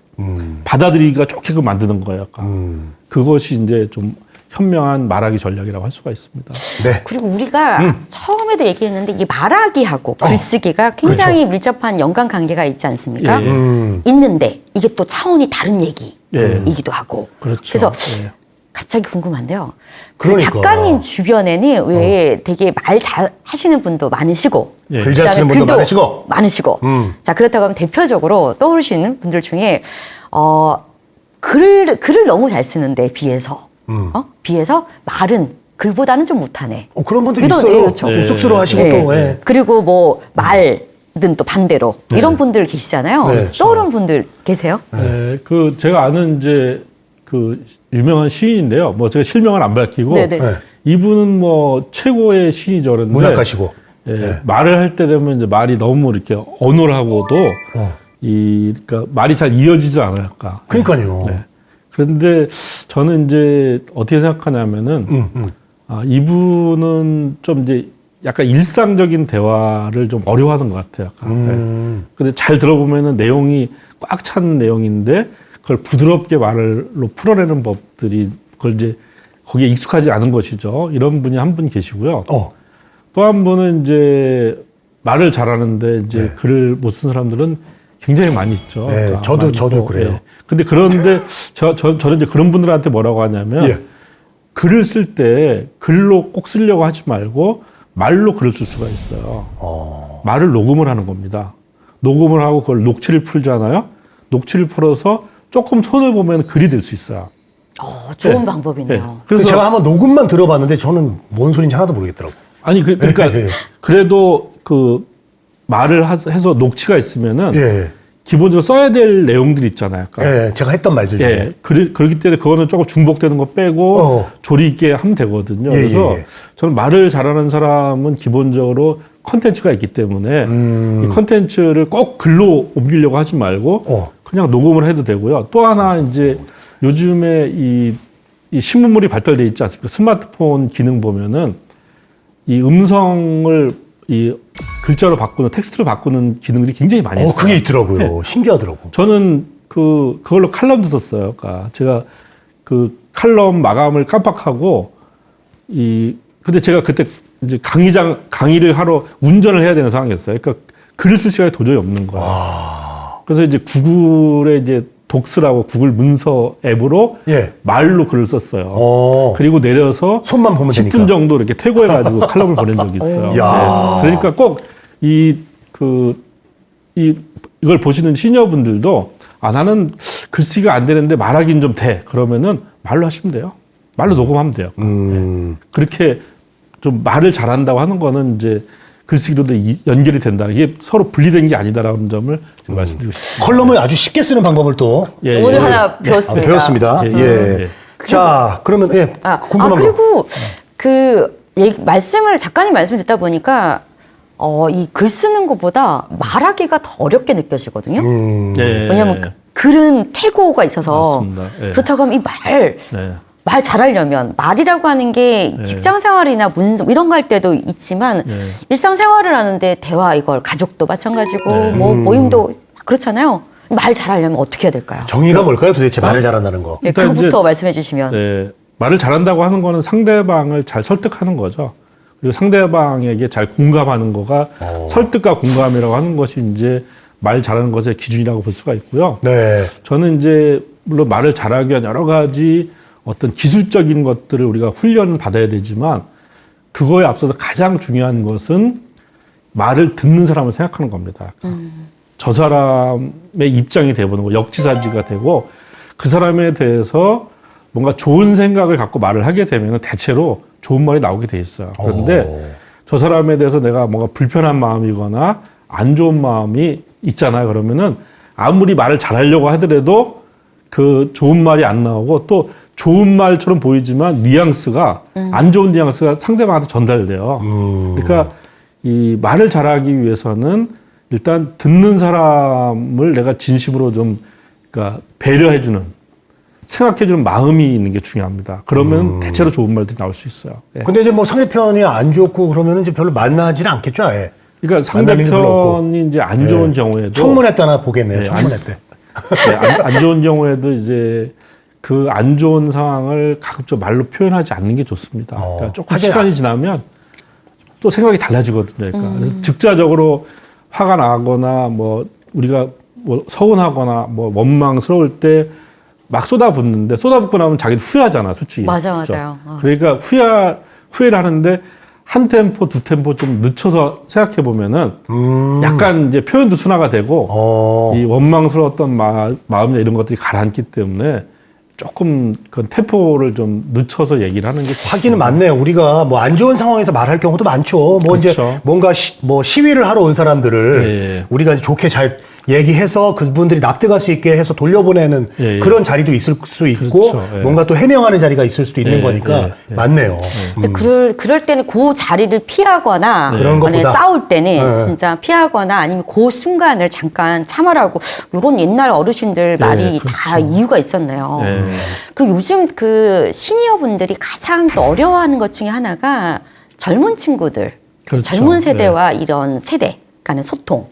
받아들이기가 좋게끔 만드는 거예요. 약간. 그것이 이제 좀 현명한 말하기 전략이라고 할 수가 있습니다. 네. 그리고 우리가 처음에도 얘기했는데 이게 말하기하고 글쓰기가 굉장히 밀접한 연관 관계가 있지 않습니까? 예, 예. 있는데 이게 또 차원이 다른 얘기이기도 하고. 그렇죠. 그래서 예. 갑자기 궁금한데요. 그 그러니까. 작가님 주변에는 왜 되게 말 잘 하시는 분도 많으시고, 예. 글 잘 쓰는 분도 글도 많으시고. 자, 그렇다고 하면 대표적으로 떠오르시는 분들 중에 글을 너무 잘 쓰는데 비해서 비해서 말은 글보다는 좀 못하네. 그런 분들 이런, 있어요. 예, 그렇죠. 좀 쑥스러워하시고 예. 또. 예. 그리고 뭐 말든 또 반대로 이런 분들 계시잖아요. 네. 떠오르는 분들 계세요? 네, 그 제가 아는 이제 그 유명한 시인인데요. 뭐 제가 실명을 안 밝히고 네네. 네. 이분은 뭐 최고의 시인이죠. 그런데 문학가시고. 예, 네. 말을 할 때 되면 이제 말이 너무 이렇게 어눌하고도 그러니까 말이 잘 이어지지 않아요. 그러니까요. 네. 그런데 저는 이제 어떻게 생각하냐면은 이분은 좀 이제 약간 일상적인 대화를 좀 어려워하는 것 같아요. 약간. 근데 잘 들어보면은 내용이 꽉 찬 내용인데 그걸 부드럽게 말로 풀어내는 법들이 그걸 이제 거기에 익숙하지 않은 것이죠. 이런 분이 한 분 계시고요. 또 한 분은 이제 말을 잘하는데 이제 글을 못 쓴 사람들은 굉장히 많이 있죠. 네, 그러니까 저도 그래요. 예. 근데 그런데 저는 이제 그런 분들한테 뭐라고 하냐면 예. 글을 쓸 때 글로 꼭 쓰려고 하지 말고 말로 글을 쓸 수가 있어요. 말을 녹음을 하는 겁니다. 녹음을 하고 그걸 녹취를 풀잖아요. 녹취를 풀어서 조금 손을 보면 글이 될 수 있어요. 좋은 네. 방법이네요. 네. 그래서 제가 한번 녹음만 들어봤는데 저는 뭔 소리인지 하나도 모르겠더라고요. 아니 그러니까 예. 그래도 그 말을 해서 녹취가 있으면은 예. 기본적으로 써야 될 내용들이 있잖아요. 약간. 예. 제가 했던 말들 중에. 예, 그렇기 때문에 그거는 조금 중복되는 거 빼고 조리 있게 하면 되거든요. 예, 그래서 예. 저는 말을 잘하는 사람은 기본적으로 컨텐츠가 있기 때문에 이 컨텐츠를 꼭 글로 옮기려고 하지 말고 그냥 녹음을 해도 되고요. 또 하나 이제 요즘에 이 신문물이 발달돼 있지 않습니까? 스마트폰 기능 보면은 이 음성을 이 글자로 바꾸는 텍스트로 바꾸는 기능들이 굉장히 많이 있어요. 그게 있더라고요. 네. 신기하더라고. 저는 그걸로 칼럼도 썼어요. 그러니까 제가 그 칼럼 마감을 깜빡하고 근데 제가 그때 이제 강의를 하러 운전을 해야 되는 상황이었어요. 그러니까 글을 쓸 시간이 도저히 없는 거예요. 그래서 이제 구글에 이제 독스라고 구글 문서 앱으로 말로 글을 썼어요. 그리고 내려서 손만 보면 10분 되니까. 정도 이렇게 태고해가지고 칼럼을 보낸 적이 있어요. 야. 네. 그러니까 꼭 이걸 보시는 시니어분들도 나는 글쓰기가 안 되는데 말하기는 좀 돼. 그러면은 말로 하시면 돼요. 말로 녹음하면 돼요. 네. 그렇게 좀 말을 잘한다고 하는 거는 이제 글쓰기로도 연결이 된다. 이게 서로 분리된 게 아니다라는 점을 좀 말씀드리고 싶습니다. 컬럼을 아주 쉽게 쓰는 방법을 또 예, 오늘 예. 하나 배웠습니다. 배웠습니다. 예, 예. 예. 자, 그러면 궁금한 거. 그리고 말씀을 작가님 말씀 듣다 보니까 이 글 쓰는 것보다 말하기가 더 어렵게 느껴지거든요. 예. 왜냐하면 글은 태고가 있어서 맞습니다. 예. 그렇다고 하면 네. 말 잘하려면 말이라고 하는 게 직장 생활이나 문서 이런 거 할 때도 있지만 네. 일상 생활을 하는데 대화 이걸 가족도 마찬가지고 네. 뭐 모임도 그렇잖아요. 말 잘하려면 어떻게 해야 될까요? 정의가 뭘까요? 도대체 말을 잘한다는 거. 예, 일단 그거부터 이제- 말씀해 주시면. 네. 말을 잘한다고 하는 거는 상대방을 잘 설득하는 거죠. 그리고 상대방에게 잘 공감하는 거가 설득과 공감이라고 하는 것이 이제 말 잘하는 것의 기준이라고 볼 수가 있고요. 네. 저는 이제 물론 말을 잘하기 위한 여러 가지 어떤 기술적인 것들을 우리가 훈련을 받아야 되지만 그거에 앞서서 가장 중요한 것은 말을 듣는 사람을 생각하는 겁니다. 저 사람의 입장이 돼보는 거, 역지사지가 되고 그 사람에 대해서 뭔가 좋은 생각을 갖고 말을 하게 되면 대체로 좋은 말이 나오게 돼 있어요. 그런데 저 사람에 대해서 내가 뭔가 불편한 마음이거나 안 좋은 마음이 있잖아요. 그러면은 아무리 말을 잘하려고 하더라도 그 좋은 말이 안 나오고 또 좋은 말처럼 보이지만 뉘앙스가 안 좋은 뉘앙스가 상대방한테 전달돼요. 그러니까 이 말을 잘하기 위해서는 일단 듣는 사람을 내가 진심으로 좀 그러니까 배려해주는 생각해주는 마음이 있는 게 중요합니다. 그러면 대체로 좋은 말들이 나올 수 있어요. 예. 근데 이제 뭐 상대편이 안 좋고 그러면은 이제 별로 만나지는 않겠죠, 아예. 그러니까 만날 일은 별로 없고. 상대편이 이제 안 좋은 경우에도 청문회 때나 보겠네요, 네, 청문회 때. 네, 안 좋은 경우에도 이제 그 안 좋은 상황을 가급적 말로 표현하지 않는 게 좋습니다. 그러니까 조금 하긴 시간이 지나면 또 생각이 달라지거든요. 그러니까 그래서 즉자적으로 화가 나거나 뭐 우리가 뭐 서운하거나 뭐 원망스러울 때 막 쏟아붓는데 쏟아붓고 나면 자기도 후회하잖아, 솔직히. 맞아, 그렇죠? 맞아요. 그러니까 후회를 하는데 한 템포, 두 템포 좀 늦춰서 생각해 보면은 약간 이제 표현도 순화가 되고 이 원망스러웠던 마음이나 이런 것들이 가라앉기 때문에 조금 그 템포를 좀 늦춰서 얘기를 하는 게 좋습니다. 하기는 맞네요. 우리가 뭐 안 좋은 상황에서 말할 경우도 많죠. 뭐 이제 그렇죠. 뭔가 뭐 시위를 하러 온 사람들을 예. 우리가 이제 좋게 잘 얘기해서 그분들이 납득할 수 있게 해서 돌려보내는 예. 그런 자리도 있을 수 있고 그렇죠. 예. 뭔가 또 해명하는 자리가 있을 수도 있는 예. 거니까 예. 맞네요. 근데 그럴 때는 그 자리를 피하거나 그런 만약에 것보다. 싸울 때는 네. 진짜 피하거나 아니면 그 순간을 잠깐 참으라고 이런 옛날 어르신들 말이 그렇죠. 다 이유가 있었네요. 네. 그리고 요즘 그 시니어 분들이 가장 또 어려워하는 것 중에 하나가 젊은 친구들, 그렇죠. 젊은 세대와 이런 세대 간의 소통.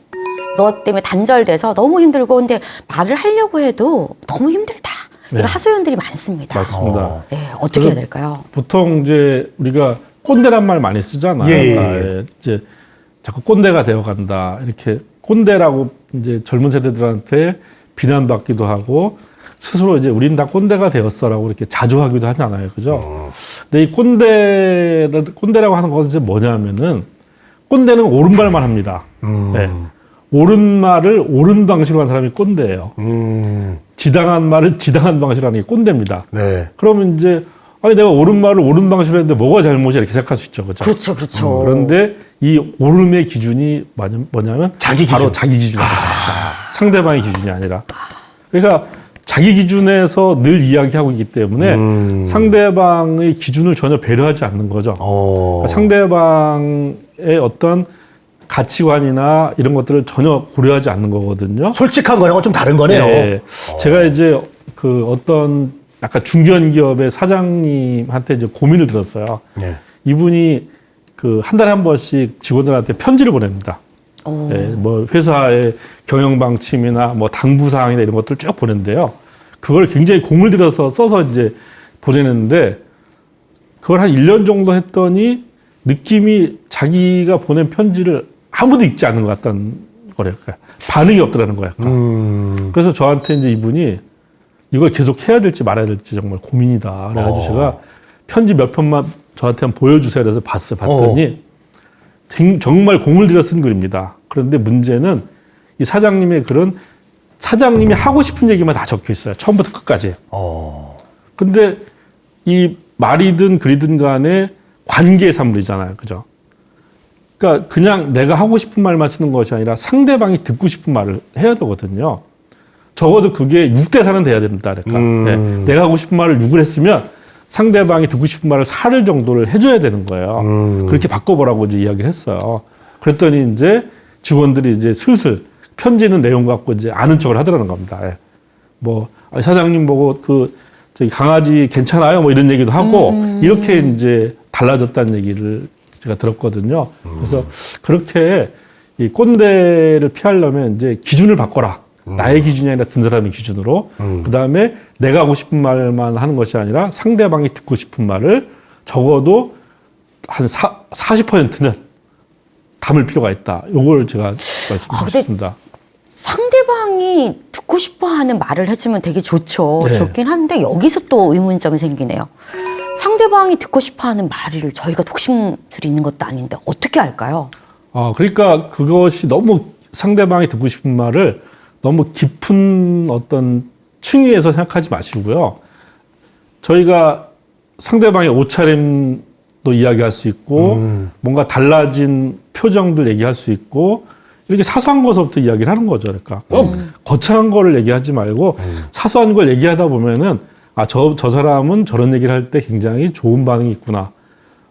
그것 때문에 단절돼서 너무 힘들고 근데 말을 하려고 해도 너무 힘들다. 이런 하소연들이 많습니다. 맞습니다. 네, 어떻게 해야 될까요? 보통 이제 우리가 꼰대란 말 많이 쓰잖아요. 예, 예, 그러니까 예. 이제 자꾸 꼰대가 되어 간다. 이렇게 꼰대라고 이제 젊은 세대들한테 비난받기도 하고 스스로 이제 우린 다 꼰대가 되었어라고 이렇게 자조하기도 하잖아요. 그죠? 근데 이 꼰대라고 하는 것은 이제 뭐냐면은 꼰대는 옳은 말만 합니다. 네. 옳은 말을 옳은 방식으로 하는 사람이 꼰대예요. 지당한 말을 지당한 방식으로 하는 게 꼰대입니다. 네. 그러면 이제 아니 내가 옳은 말을 옳은 방식으로 했는데 뭐가 잘못이야 이렇게 생각할 수 있죠. 그렇죠? 그렇죠, 그렇죠. 그런데 이 옳음의 기준이 뭐냐면 자기 바로 기준. 자기 기준입니다. 상대방의 기준이 아니라. 그러니까 자기 기준에서 늘 이야기하고 있기 때문에 상대방의 기준을 전혀 배려하지 않는 거죠. 그러니까 상대방의 어떤 가치관이나 이런 것들을 전혀 고려하지 않는 거거든요. 솔직한 거랑은 좀 다른 거네요. 네. 제가 이제 그 어떤 약간 중견 기업의 사장님한테 이제 고민을 들었어요. 네. 이분이 그 한 달에 한 번씩 직원들한테 편지를 보냅니다. 네, 뭐 회사의 경영 방침이나 뭐 당부 사항이나 이런 것들을 쭉 보낸대요. 그걸 굉장히 공을 들여서 써서 이제 보내는데 그걸 한 1년 정도 했더니 느낌이 자기가 보낸 편지를 아무도 읽지 않는 것 같다는 거래요. 그러니까 반응이 없더라는 거예요. 그래서 저한테 이제 이분이 이걸 계속 해야 될지 말아야 될지 정말 고민이다. 그래가지고 제가 편지 몇 편만 저한테 한번 보여주세요. 그래서 봤어요. 봤더니 정말 공을 들여 쓴 글입니다. 그런데 문제는 이 사장님의 글은 사장님이 하고 싶은 얘기만 다 적혀 있어요. 처음부터 끝까지. 근데 이 말이든 글이든 간에 관계의 산물이잖아요. 그죠? 그러니까 그냥 내가 하고 싶은 말만 쓰는 것이 아니라 상대방이 듣고 싶은 말을 해야 되거든요. 적어도 그게 6대 4는 돼야 됩니다. 그러니까 내가 하고 싶은 말을 6을 했으면 상대방이 듣고 싶은 말을 4를 정도를 해줘야 되는 거예요. 그렇게 바꿔보라고 이제 이야기를 했어요. 그랬더니 이제 직원들이 이제 슬슬 편지 있는 내용 갖고 이제 아는 척을 하더라는 겁니다. 예. 뭐 사장님 보고 저기 강아지 괜찮아요? 뭐 이런 얘기도 하고 이렇게 이제 달라졌다는 얘기를 제가 들었거든요. 그래서 그렇게 이 꼰대를 피하려면 이제 기준을 바꿔라. 나의 기준이 아니라 듣는 사람의 기준으로. 그 다음에 내가 하고 싶은 말만 하는 것이 아니라 상대방이 듣고 싶은 말을 적어도 한 40%는 담을 필요가 있다. 요걸 제가 말씀드렸습니다. 상대방이 듣고 싶어하는 말을 해주면 되게 좋죠. 네. 좋긴 한데 여기서 또 의문점이 생기네요. 상대방이 듣고 싶어하는 말을 저희가 독심술이 있는 것도 아닌데 어떻게 할까요? 그러니까 그것이 너무 상대방이 듣고 싶은 말을 너무 깊은 어떤 층위에서 생각하지 마시고요. 저희가 상대방의 옷차림도 이야기할 수 있고 뭔가 달라진 표정들 얘기할 수 있고 이렇게 사소한 것부터 이야기를 하는 거죠. 그러니까 꼭 거창한 거를 얘기하지 말고 사소한 걸 얘기하다 보면은 저 사람은 저런 얘기를 할 때 굉장히 좋은 반응이 있구나.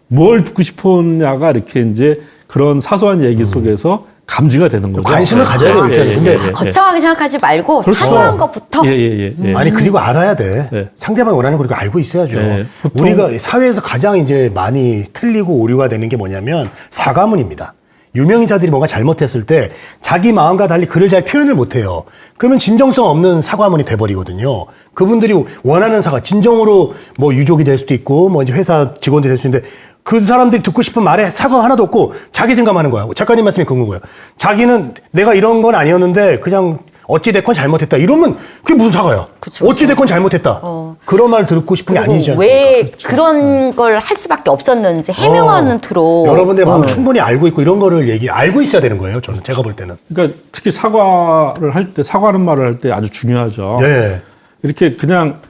뭘 듣고 싶었냐가 이렇게 이제 그런 사소한 얘기 속에서 감지가 되는 거죠. 관심을 가져야 돼요, 일단은. 근데 거창하게 생각하지 말고 그렇죠. 사소한 것부터. 아니 그리고 알아야 돼. 네. 상대방이 원하는 걸 알고 있어야죠. 네. 보통- 우리가 사회에서 가장 이제 많이 틀리고 오류가 되는 게 뭐냐면 사과문입니다. 유명인사들이 뭔가 잘못했을 때 자기 마음과 달리 글을 잘 표현을 못해요. 그러면 진정성 없는 사과문이 돼버리거든요. 그분들이 원하는 사과, 진정으로 뭐 유족이 될 수도 있고 뭐 이제 회사 직원들이 될 수 있는데 그 사람들이 듣고 싶은 말에 사과 하나도 없고 자기 생각만 하는 거야. 작가님 말씀이 그런 거예요. 자기는 내가 이런 건 아니었는데 그냥 어찌됐건 잘못했다. 이러면 그게 무슨 사과야. 그쵸, 그쵸. 어찌됐건 잘못했다. 그런 말 듣고 싶은 게 아니지 않습니까? 왜 그렇죠. 그런 걸 할 수밖에 없었는지 해명하는 투로. 여러분들의 마음 충분히 알고 있고 이런 거를 알고 있어야 되는 거예요. 저는 제가 볼 때는. 그러니까 특히 사과를 할 때, 사과하는 말을 할 때 아주 중요하죠. 네. 이렇게 그냥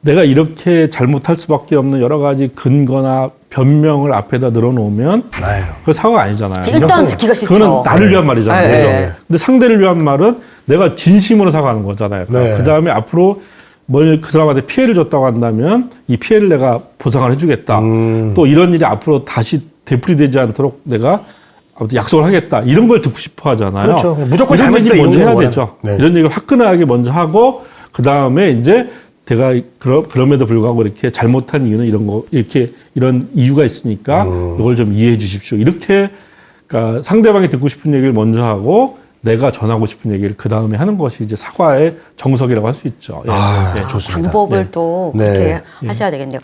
내가 이렇게 잘못할 수밖에 없는 여러 가지 근거나 변명을 앞에다 늘어놓으면 아유. 그 사과가 아니잖아요. 일단 듣기가 싫죠. 그거는 나를 위한 말이잖아요. 네. 그죠? 네. 근데 상대를 위한 말은 내가 진심으로 사과하는 거잖아요. 네. 그 다음에 앞으로 그 사람한테 피해를 줬다고 한다면 이 피해를 내가 보상을 해주겠다. 또 이런 일이 앞으로 다시 되풀이되지 않도록 내가 아무튼 약속을 하겠다. 이런 걸 듣고 싶어 하잖아요. 그렇죠. 무조건 이런 잘못했다, 얘기 먼저 이런 해야 걸 되죠. 네. 이런 얘기를 화끈하게 먼저 하고 그 다음에 이제 제가 그럼에도 불구하고 이렇게 잘못한 이유는 이런 이유가 있으니까 이걸 좀 이해해 주십시오. 이렇게 그러니까 상대방이 듣고 싶은 얘기를 먼저 하고 내가 전하고 싶은 얘기를 그 다음에 하는 것이 이제 사과의 정석이라고 할 수 있죠. 예. 예. 좋습니다. 방법을 또 네. 그렇게 하셔야 되겠네요.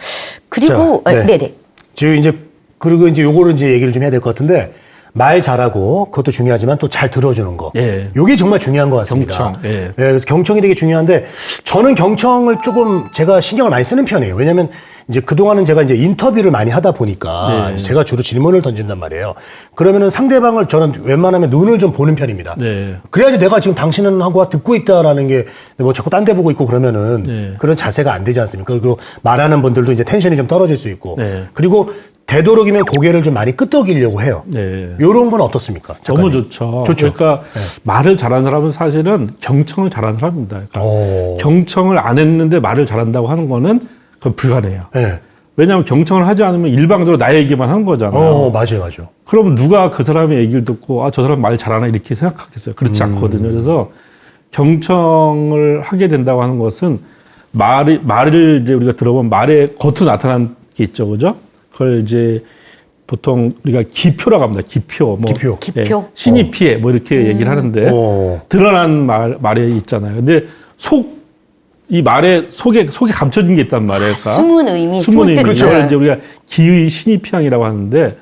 그리고 자, 네. 네네. 지금 이제 그리고 이제 요거를 이제 얘기를 좀 해야 될 것 같은데 말 잘하고 그것도 중요하지만 또 잘 들어주는 거. 예. 요게 정말 중요한 것 같습니다. 경청, 예. 그래서 경청이 되게 중요한데 저는 경청을 조금 제가 신경을 많이 쓰는 편이에요. 왜냐하면 이제 그동안은 제가 이제 인터뷰를 많이 하다 보니까 네. 제가 주로 질문을 던진단 말이에요. 그러면은 상대방을 저는 웬만하면 눈을 좀 보는 편입니다. 네. 그래야지 내가 지금 당신은 하고 듣고 있다라는 게 뭐 자꾸 딴 데 보고 있고 그러면은 네. 그런 자세가 안 되지 않습니까? 그리고 말하는 분들도 이제 텐션이 좀 떨어질 수 있고 네. 그리고 되도록이면 고개를 좀 많이 끄덕이려고 해요. 네. 요런 건 어떻습니까? 너무 작가님? 좋죠. 좋죠. 그러니까 말을 잘하는 사람은 사실은 경청을 잘하는 사람입니다. 그러니까 오. 경청을 안 했는데 말을 잘한다고 하는 거는 그건 불가능해요. 네. 왜냐하면 경청을 하지 않으면 일방적으로 나의 얘기만 하는 거잖아요. 맞아요. 그럼 누가 그 사람의 얘기를 듣고 저 사람 말 잘하나 이렇게 생각하겠어요. 그렇지 않거든요. 그래서 경청을 하게 된다고 하는 것은 말을 이제 우리가 들어보면 말의 겉으로 나타난 게 있죠. 그죠? 그걸 이제 보통 우리가 기표라고 합니다. 기표. 기표. 기표? 신이 피해 뭐 이렇게 얘기를 하는데 드러난 말에 있잖아요. 근데 이 말에 속에 감춰진 게 있단 말이에요. 그러니까 숨은 의미, 숨은 의미. 그렇죠. 이걸 이제 우리가 기의 신입향이라고 하는데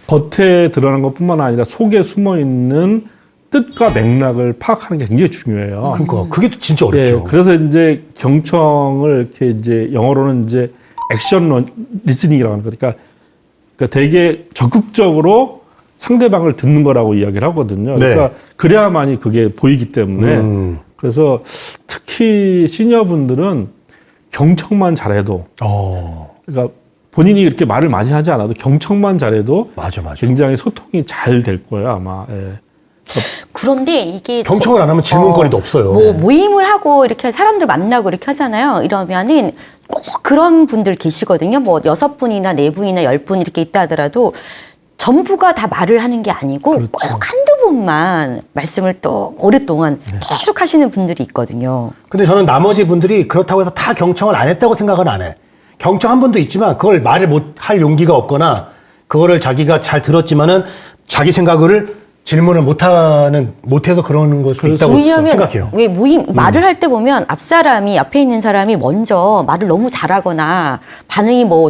겉에 드러난 것뿐만 아니라 속에 숨어 있는 뜻과 맥락을 파악하는 게 굉장히 중요해요. 그러니까 그게 진짜 어렵죠. 예, 그래서 이제 경청을 이렇게 이제 영어로는 이제 액션 리스닝이라고 하는 거니까 되게 적극적으로 상대방을 듣는 거라고 이야기를 하거든요. 그러니까 그래야만이 그게 보이기 때문에 그래서 특히 시니어분들은 경청만 잘해도 그러니까 본인이 이렇게 말을 많이 하지 않아도 경청만 잘해도 맞아. 굉장히 소통이 잘 될 거예요, 아마. 예. 그런데 이게 경청을 안 하면 질문거리도 없어요. 뭐 모임을 하고 이렇게 사람들 만나고 이렇게 하잖아요. 이러면은 꼭 그런 분들 계시거든요. 뭐 6분이나 4분이나 10분 이렇게 있다 하더라도 전부가 다 말을 하는 게 아니고 그렇죠. 꼭 한두 분만 말씀을 또 오랫동안 계속 하시는 분들이 있거든요. 근데 저는 나머지 분들이 그렇다고 해서 다 경청을 안 했다고 생각은 안 해. 경청 한 분도 있지만 그걸 말을 못 할 용기가 없거나 그거를 자기가 잘 들었지만은 자기 생각을 질문을 못해서 그러는 걸 수도 있다고 왜냐하면 생각해요. 왜 모임 말을 할 때 보면 앞 사람이 앞에 있는 사람이 먼저 말을 너무 잘하거나 반응이 뭐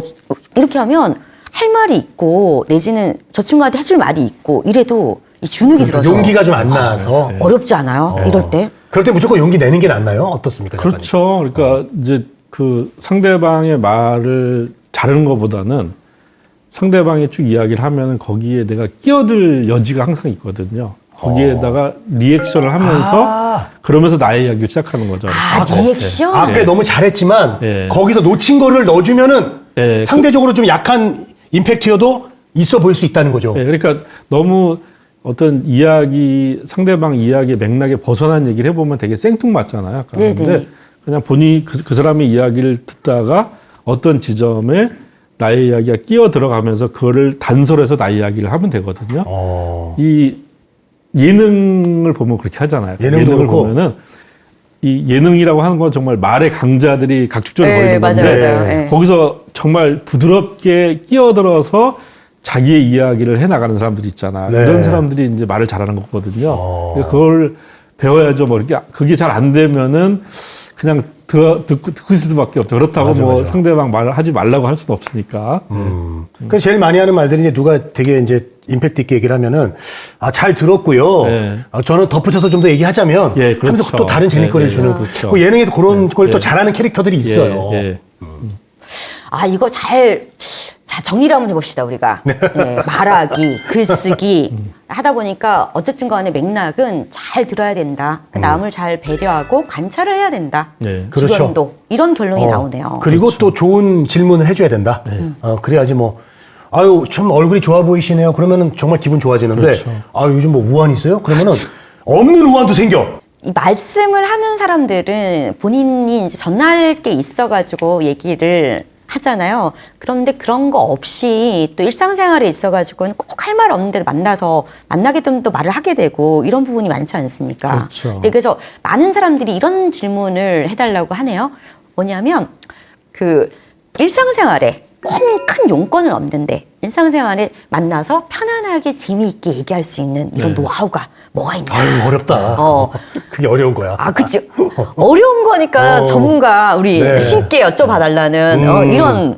이렇게 하면 할 말이 있고 내지는 저 친구한테 해줄 말이 있고 이래도 이 주눅이 들어서 용기가 좀 안 나서 어렵지 않아요? 이럴 때? 그럴 때 무조건 용기 내는 게 낫나요? 어떻습니까? 작가님? 그렇죠. 그러니까 이제 그 상대방의 말을 자르는 것보다는 상대방이 쭉 이야기를 하면 거기에 내가 끼어들 여지가 항상 있거든요. 거기에다가 리액션을 하면서 그러면서 나의 이야기를 시작하는 거죠. 리액션? 그게 너무 잘했지만 예. 거기서 놓친 거를 넣어주면은 예, 상대적으로 좀 약한 임팩트여도 있어 보일 수 있다는 거죠. 네, 그러니까 너무 어떤 이야기, 상대방 이야기의 맥락에 벗어난 얘기를 해보면 되게 생뚱맞잖아요. 약간. 네네. 근데 그냥 본인이 그 사람의 이야기를 듣다가 어떤 지점에 나의 이야기가 끼어 들어가면서 그거를 단서로해서 나의 이야기를 하면 되거든요. 이 예능을 보면 그렇게 하잖아요. 예능도 예능을 그렇고. 보면은 이 예능이라고 하는 건 정말 말의 강자들이 각축전을 네, 벌이는 건데 맞아요. 네. 거기서 정말 부드럽게 끼어들어서 자기의 이야기를 해나가는 사람들이 있잖아. 네. 이런 사람들이 이제 말을 잘하는 거거든요. 그러니까 그걸 배워야죠. 뭐 이렇게 그게 잘 안 되면은 그냥 듣고 있을 수밖에 없죠. 그렇다고 맞아, 뭐 맞아. 상대방 말을 하지 말라고 할 수는 없으니까. 그 제일 많이 하는 말들이 이제 누가 되게 이제 임팩트 있게 얘기를 하면은 잘 들었고요. 네. 저는 덧붙여서 좀 더 얘기하자면 예, 그렇죠. 하면서 또 다른 재미거리를 네, 주는 네, 그렇죠. 그 예능에서 그런 걸 또 예. 잘하는 캐릭터들이 있어요. 예, 예. 이거 자, 정리를 한번 해봅시다, 우리가. 네, 말하기, 글쓰기 하다 보니까 어쨌든 간에 맥락은 잘 들어야 된다. 남을 잘 배려하고 관찰을 해야 된다. 네. 그렇죠. 주변도. 이런 결론이 나오네요. 그리고 또 좋은 질문을 해줘야 된다. 그래야지 뭐, 아유, 참 얼굴이 좋아 보이시네요. 그러면은 정말 기분 좋아지는데, 그렇죠. 요즘 뭐 우환 있어요? 그러면은 없는 우환도 생겨. 이 말씀을 하는 사람들은 본인이 이제 전할 게 있어가지고 얘기를 하잖아요. 그런데 그런 거 없이 또 일상생활에 있어가지고는 꼭 할 말 없는데 만나서 만나게 되면 또 말을 하게 되고 이런 부분이 많지 않습니까? 그렇죠. 네, 그래서 많은 사람들이 이런 질문을 해달라고 하네요. 뭐냐면 그 일상생활에 큰 용건을 없는데 일상생활에 만나서 편안하게 재미있게 얘기할 수 있는 이런 네. 노하우가 뭐가 있냐. 아유, 어렵다. 그게 어려운 거야. 그치. 어려운 거니까 전문가 우리 네. 신께 여쭤봐달라는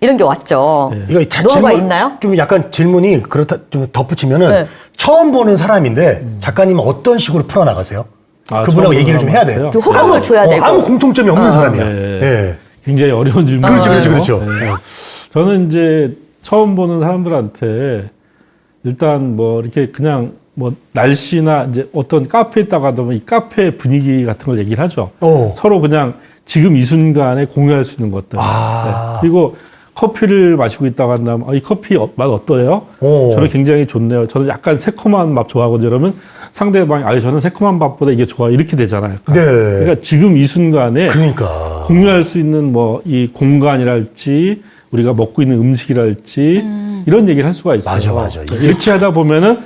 이런 게 왔죠. 이거 노하우가 있나요? 좀 약간 질문이 그렇다 좀 덧붙이면은 네. 처음 보는 사람인데 작가님은 어떤 식으로 풀어나가세요? 그분하고 처음 얘기를 좀 해야 보는 돼요. 그 호감을 줘야 되고. 아무 공통점이 없는 사람이야. 네. 예. 굉장히 어려운 질문이에요. 그렇죠. 저는 이제 처음 보는 사람들한테 일단 뭐 이렇게 그냥 뭐 날씨나 이제 어떤 카페에 있다가 보면 이 카페 분위기 같은 걸 얘기를 하죠. 서로 그냥 지금 이 순간에 공유할 수 있는 것들. 네. 그리고 커피를 마시고 있다가 한다면 이 커피 맛 어떠해요? 저는 굉장히 좋네요. 저는 약간 새콤한 맛 좋아하거든요. 그러면 상대방이 저는 새콤한 맛보다 이게 좋아 이렇게 되잖아요. 네. 그러니까 지금 이 순간에 그러니까. 공유할 수 있는 뭐 이 공간이랄지 우리가 먹고 있는 음식이랄지 이런 얘기를 할 수가 있어요. 맞아. 이렇게 하다 보면은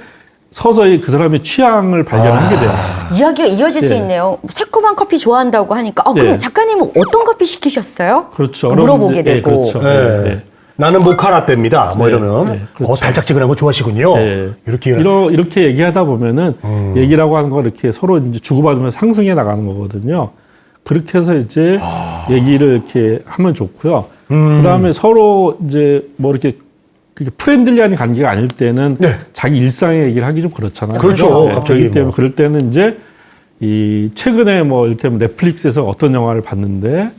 서서히 그 사람의 취향을 발견하게 돼요. 이야기가 이어질 수 예. 있네요. 새콤한 커피 좋아한다고 하니까 그럼 예. 작가님은 어떤 커피 시키셨어요? 그렇죠. 물어보게 그럼 이제- 되고. 그렇죠. 예. 네. 나는 모카라떼입니다. 뭐 네, 이러면 네, 그렇죠. 달짝지근한 거 좋아하시군요. 네. 이렇게 이렇게 얘기하다 보면은 얘기라고 하는 걸 이렇게 서로 이제 주고받으면서 상승해 나가는 거거든요. 그렇게 해서 이제 얘기를 이렇게 하면 좋고요. 그 다음에 서로 이제 뭐 이렇게 프렌들리한 관계가 아닐 때는 네. 자기 일상의 얘기를 하기 좀 그렇잖아요. 그렇죠. 네. 갑자기 그렇기 때문에 뭐. 그럴 때는 이제 이 최근에 뭐 이를테면 넷플릭스에서 어떤 영화를 봤는데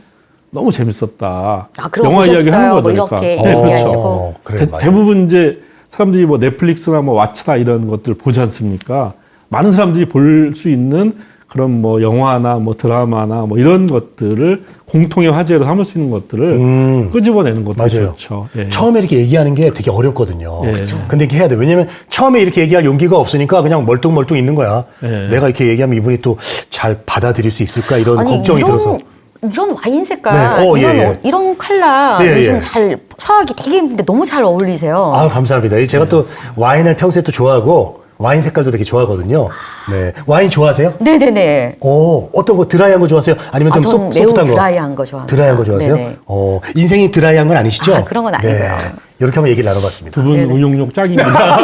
너무 재밌었다. 그럼 영화 보셨어요? 이야기 하는 거죠. 뭐 이렇게 그러니까. 얘기하시고. 그래, 맞아. 대부분 이제 사람들이 뭐 넷플릭스나 뭐 왓챠나 이런 것들 보지 않습니까? 많은 사람들이 볼 수 있는 그런 뭐 영화나 뭐 드라마나 뭐 이런 것들을 공통의 화제로 삼을 수 있는 것들을 끄집어내는 것도 맞아요. 좋죠. 예. 처음에 이렇게 얘기하는 게 되게 어렵거든요. 예. 근데 이렇게 해야 돼. 왜냐면 처음에 이렇게 얘기할 용기가 없으니까 그냥 멀뚱멀뚱 있는 거야. 예. 내가 이렇게 얘기하면 이분이 또 잘 받아들일 수 있을까 이런 걱정이 들어서. 이런 와인 색깔, 네. 예. 이런 컬러 예, 요즘 예. 잘 소화하기 되게 힘든데 너무 잘 어울리세요. 아, 감사합니다. 제가 또 와인을 평소에 또 좋아하고 와인 색깔도 되게 좋아하거든요. 네. 와인 좋아하세요? 네네네. 어떤 거 드라이한 거 좋아하세요? 아니면 좀 전 매우 소프트한 거? 드라이한 거 좋아합니다. 드라이한 거 좋아하세요? 네네. 인생이 드라이한 건 아니시죠? 아, 그런 건 아니고요. 이렇게 한번 얘기를 나눠봤습니다. 두 분 네네. 응용력 짱입니다.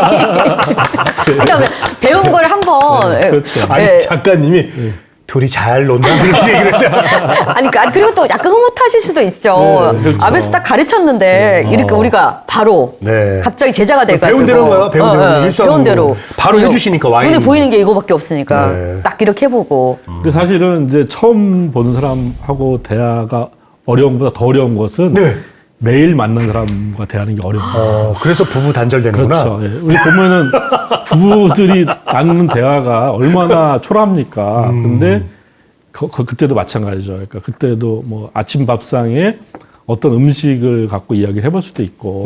그러니까 배운 걸 한번. 그렇죠. 아니, 예. 작가님이 둘이 잘 논다 그렇게 얘기를 했다. 아니, 그리고 또 약간 흐뭇하실 수도 있죠. 네, 그렇죠. 앞에서 딱 가르쳤는데, 이렇게 우리가 바로 네. 갑자기 제자가 돼가지고. 배운 대로인가요? 배운 대로. 일수하고 배운 대로. 바로 해주시니까 와인. 눈에 보이는 게 이거밖에 없으니까 네. 딱 이렇게 해보고. 근데 사실은 이제 처음 보는 사람하고 대화가 어려운 것보다 더 어려운 것은 네. 매일 만난 사람과 대하는 게 어려워요. 그래서 부부 단절되는구나. 그렇죠. 예. 우리 보면은 부부들이 나누는 대화가 얼마나 초라합니까? 근데 그때도 마찬가지죠. 그러니까 그때도 뭐 아침 밥상에 어떤 음식을 갖고 이야기를 해볼 수도 있고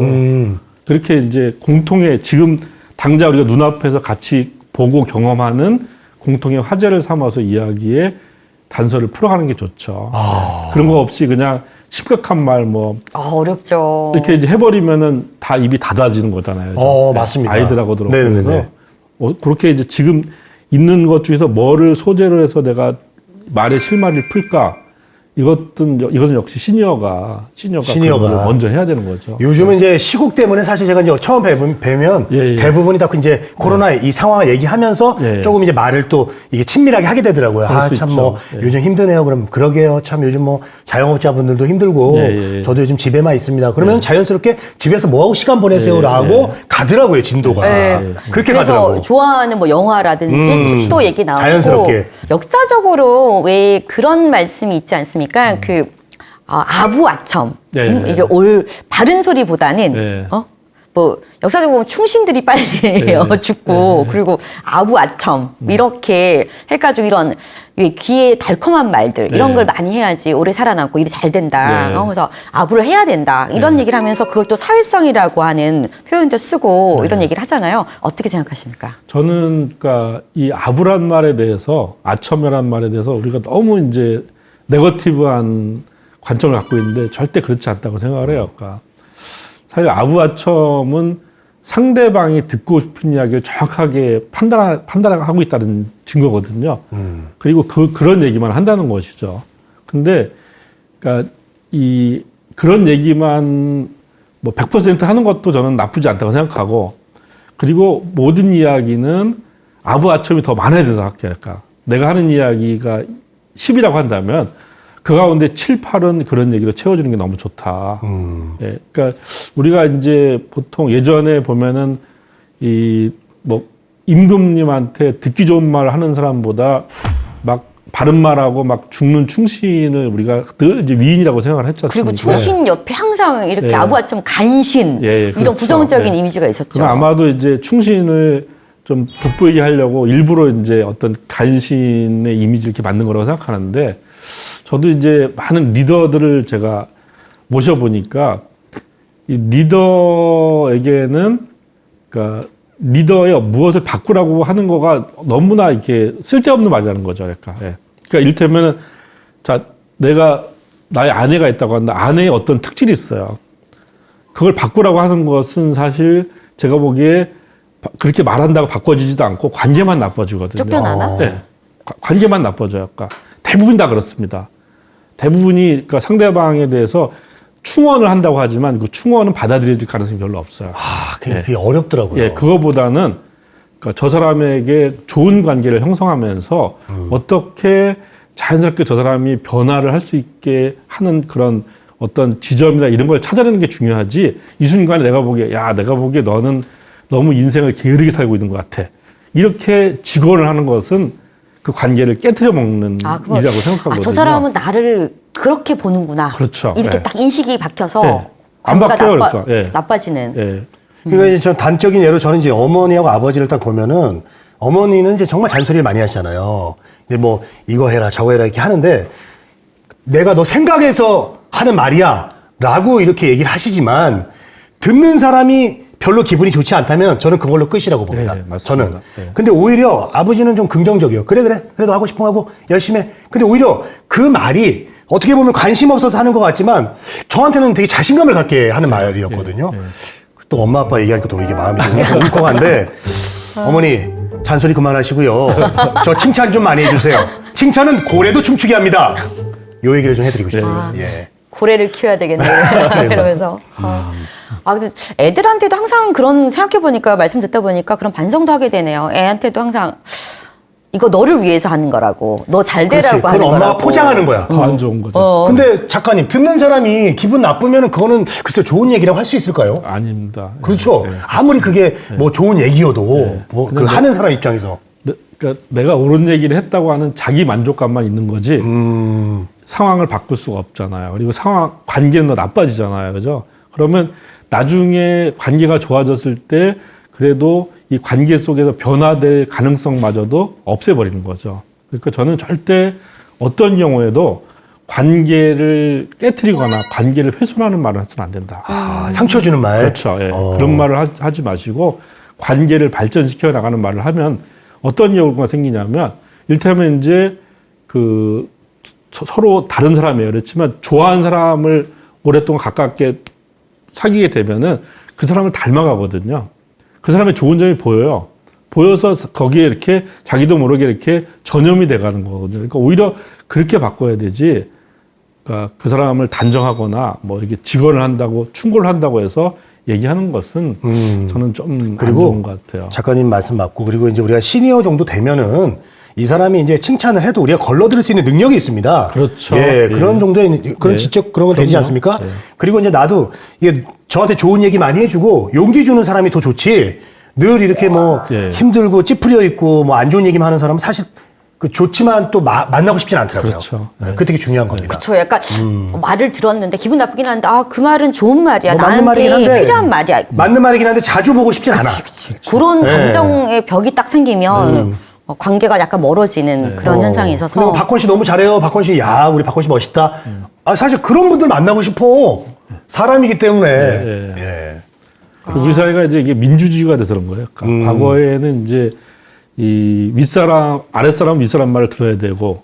그렇게 이제 공통의 지금 당장 우리가 눈앞에서 같이 보고 경험하는 공통의 화제를 삼아서 이야기에 단서를 풀어가는 게 좋죠. 그런 거 없이 그냥 심각한 말 뭐 어렵죠. 이렇게 이제 해버리면은 다 입이 닫아지는 거잖아요. 맞습니다. 아이들하고도 그렇고 네네네. 그래서 그렇게 이제 지금 있는 것 중에서 뭐를 소재로 해서 내가 말의 실마리를 풀까? 이것은 역시 시니어가 그걸 먼저 해야 되는 거죠. 요즘은 이제 시국 때문에 사실 제가 이제 처음 뵈면 예. 대부분이 다 이제 코로나 이 상황을 얘기하면서 예. 조금 이제 말을 또 이게 친밀하게 하게 되더라고요. 그럴 수 참 있죠. 뭐 예. 요즘 힘드네요. 그럼 그러게요. 참 요즘 뭐 자영업자분들도 힘들고 예. 저도 요즘 집에만 있습니다. 그러면 자연스럽게 집에서 뭐 하고 시간 보내세요라고 가더라고요. 진도가. 네. 그렇게 그래서 가더라고. 좋아하는 뭐 영화라든지 책도 얘기 나오고 자연스럽게. 역사적으로 왜 그런 말씀이 있지 않습니까? 아부아첨. 네. 이게 바른 소리보다는 네. 뭐 역사적으로 보면 충신들이 빨리 죽고 그리고 아부아첨 이렇게 해가지고 이런 귀에 달콤한 말들 이런 걸 많이 해야지 오래 살아남고 일이 잘 된다. 네. 그래서 아부를 해야 된다 이런 얘기를 하면서 그걸 또 사회성이라고 하는 표현도 쓰고 이런 얘기를 하잖아요. 어떻게 생각하십니까? 저는 그러니까 이 아부란 말에 대해서 아첨이란 말에 대해서 우리가 너무 이제 네거티브한 관점을 갖고 있는데 절대 그렇지 않다고 생각을 해요. 그러니까 사실 아부아첨은 상대방이 듣고 싶은 이야기를 정확하게 판단하고 있다는 증거거든요. 그리고 그런 얘기만 한다는 것이죠. 근데 그러니까 그런 얘기만 뭐 100% 하는 것도 저는 나쁘지 않다고 생각하고 그리고 모든 이야기는 아부아첨이 더 많아야 된다고 생각해요. 그러니까 내가 하는 이야기가 10이라고 한다면 그 가운데 7, 8은 그런 얘기로 채워주는 게 너무 좋다. 예, 그러니까 우리가 이제 보통 예전에 보면은 뭐 임금님한테 듣기 좋은 말 하는 사람보다 막 바른 말하고 막 죽는 충신을 우리가 늘 이제 위인이라고 생각을 했지 않습니까? 그리고 충신 옆에 항상 이렇게 예. 아부아첨 간신 예, 이런 그렇죠. 부정적인 예. 이미지가 있었죠. 그럼 아마도 이제 충신을 좀 돋보이게 하려고 일부러 이제 어떤 간신의 이미지를 이렇게 만든 거라고 생각하는데 저도 이제 많은 리더들을 제가 모셔보니까 이 리더에게는 그러니까 리더의 무엇을 바꾸라고 하는 거가 너무나 이렇게 쓸데없는 말이라는 거죠. 그러니까 이를테면은 자, 내가 나의 아내가 있다고 한다. 아내의 어떤 특질이 있어요. 그걸 바꾸라고 하는 것은 사실 제가 보기에 그렇게 말한다고 바꿔지지도 않고 관계만 나빠지거든요. 쫓겨나나? 네. 관계만 나빠져요. 그러니까 대부분 다 그렇습니다. 대부분이 그러니까 상대방에 대해서 충원을 한다고 하지만 그 충원은 받아들여질 가능성이 별로 없어요. 그게 어렵더라고요. 예, 그거보다는 그러니까 저 사람에게 좋은 관계를 형성하면서 어떻게 자연스럽게 저 사람이 변화를 할 수 있게 하는 그런 어떤 지점이나 이런 걸 찾아내는 게 중요하지. 이 순간에 내가 보기에 너는 너무 인생을 게으르게 살고 있는 것 같아. 이렇게 직언을 하는 것은 그 관계를 깨트려 먹는 일이라고 생각하거든요. 저 사람은 나를 그렇게 보는구나. 그렇죠. 이렇게 예. 딱 인식이 박혀서 예. 안 관계가 바뀌어요, 그러니까. 예. 나빠지는. 예. 그러니까 이제 전 단적인 예로 저는 이제 어머니하고 아버지를 딱 보면은 어머니는 이제 정말 잔소리를 많이 하시잖아요. 근데 뭐 이거 해라 저거 해라 이렇게 하는데 내가 너 생각해서 하는 말이야 라고 이렇게 얘기를 하시지만 듣는 사람이 별로 기분이 좋지 않다면 저는 그걸로 끝이라고 봅니다. 네, 맞습니다. 저는. 네. 근데 오히려 아버지는 좀 긍정적이에요. 그래 그래도 하고 싶은 거 하고 열심히 해. 근데 오히려 그 말이 어떻게 보면 관심 없어서 하는 것 같지만 저한테는 되게 자신감을 갖게 하는 말이었거든요. 또 엄마 아빠 얘기하니까 또 이게 마음이 좀 울컥한데 어머니 잔소리 그만하시고요. 저 칭찬 좀 많이 해주세요. 칭찬은 고래도 춤추게 합니다. 요 얘기를 좀 해드리고 싶습니다. 예. 고래를 키워야 되겠네. 이러면서. 근데 애들한테도 항상 그런 생각해보니까, 말씀 듣다 보니까 그런 반성도 하게 되네요. 애한테도 항상 이거 너를 위해서 하는 거라고. 너 잘 되라고 그건 하는 엄마가 거라고. 포장하는 거야. 더 안 좋은 거죠. 근데 작가님 듣는 사람이 기분 나쁘면 그거는 글쎄 좋은 얘기라고 할 수 있을까요? 아닙니다. 그렇죠. 네. 아무리 그게 뭐 좋은 얘기여도 뭐 그 하는 사람 입장에서 그러니까 내가 옳은 얘기를 했다고 하는 자기 만족감만 있는 거지 상황을 바꿀 수가 없잖아요. 그리고 관계는 더 나빠지잖아요. 그죠? 그러면 나중에 관계가 좋아졌을 때 그래도 이 관계 속에서 변화될 가능성마저도 없애버리는 거죠. 그러니까 저는 절대 어떤 경우에도 관계를 깨트리거나 관계를 훼손하는 말을 해서는 안 된다. 상처 주는 말. 그렇죠. 예. 그런 말을 하지 마시고 관계를 발전시켜 나가는 말을 하면 어떤 경우가 생기냐면 일테면 이제 그 서로 다른 사람이에요. 그렇지만 좋아하는 사람을 오랫동안 가깝게 사귀게 되면은 그 사람을 닮아가거든요. 그 사람의 좋은 점이 보여요. 보여서 거기에 이렇게 자기도 모르게 이렇게 전염이 돼가는 거거든요. 그러니까 오히려 그렇게 바꿔야 되지. 그러니까 그 사람을 단정하거나 뭐 이렇게 직언을 한다고 충고를 한다고 해서 얘기하는 것은 저는 좀 안 좋은 것 같아요. 작가님 말씀 맞고 그리고 이제 우리가 시니어 정도 되면은 이 사람이 이제 칭찬을 해도 우리가 걸러들을 수 있는 능력이 있습니다. 그렇죠. 예, 예. 그런 정도의 그런 예. 지적 그런 건 되지 그럼요. 않습니까? 예. 그리고 이제 나도 이게 저한테 좋은 얘기 많이 해주고 용기 주는 사람이 더 좋지. 늘 이렇게 뭐 예. 힘들고 찌푸려 있고 뭐 안 좋은 얘기만 하는 사람은 사실 그 좋지만 또 만나고 싶진 않더라고요. 그렇죠. 예, 그게 되게 중요한 겁니다. 그쵸. 약간 말을 들었는데 기분 나쁘긴 한데, 그 말은 좋은 말이야. 뭐 맞는 말이긴 나한테 한데 필요한 말이야. 맞는 말이긴 한데 자주 보고 싶진 않아. 그치. 그런 네. 감정의 벽이 딱 생기면 관계가 약간 멀어지는 그런 현상이 있어서. 그리고 박권 씨 너무 잘해요. 박권 씨, 야, 우리 박권 씨 멋있다. 사실 그런 분들 만나고 싶어. 사람이기 때문에. 예. 우리 사회가 이제 이게 민주주의가 돼서 그런 거예요. 그러니까 과거에는 이제 이 윗사람, 아랫사람은 윗사람 말을 들어야 되고,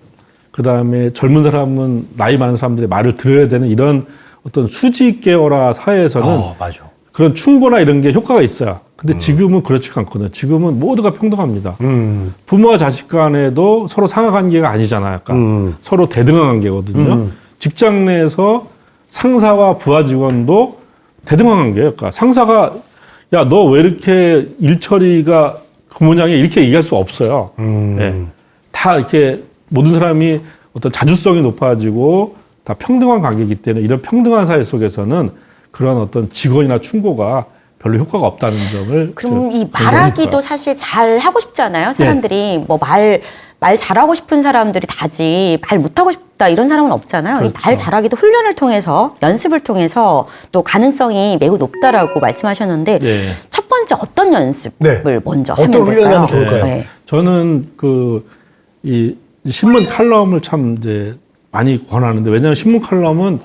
그 다음에 젊은 사람은 나이 많은 사람들의 말을 들어야 되는 이런 어떤 수직 계열화 사회에서는 맞아. 그런 충고나 이런 게 효과가 있어요. 근데 지금은 그렇지가 않거든요. 지금은 모두가 평등합니다. 부모와 자식 간에도 서로 상하 관계가 아니잖아요. 약간 서로 대등한 관계거든요. 직장 내에서 상사와 부하 직원도 대등한 관계예요. 그러니까 상사가 야, 너 왜 이렇게 일 처리가 그 모양에 이렇게 얘기할 수 없어요. 예. 다 이렇게 모든 사람이 어떤 자주성이 높아지고 다 평등한 관계이기 때문에 이런 평등한 사회 속에서는 그런 어떤 직원이나 충고가 별로 효과가 없다는 점을. 그럼 이 말하기도 사실 잘 하고 싶잖아요. 사람들이 뭐 말 잘하고 싶은 사람들이 다지 말 못하고 싶다 이런 사람은 없잖아요. 그렇죠. 말 잘하기도 훈련을 통해서 연습을 통해서 또 가능성이 매우 높다라고 말씀하셨는데 네. 첫 번째 어떤 연습을 먼저 어떤 하면 훈련을 될까요? 하면 좋을까요? 네. 저는 이 신문 칼럼을 참 이제 많이 권하는데 왜냐하면 신문 칼럼은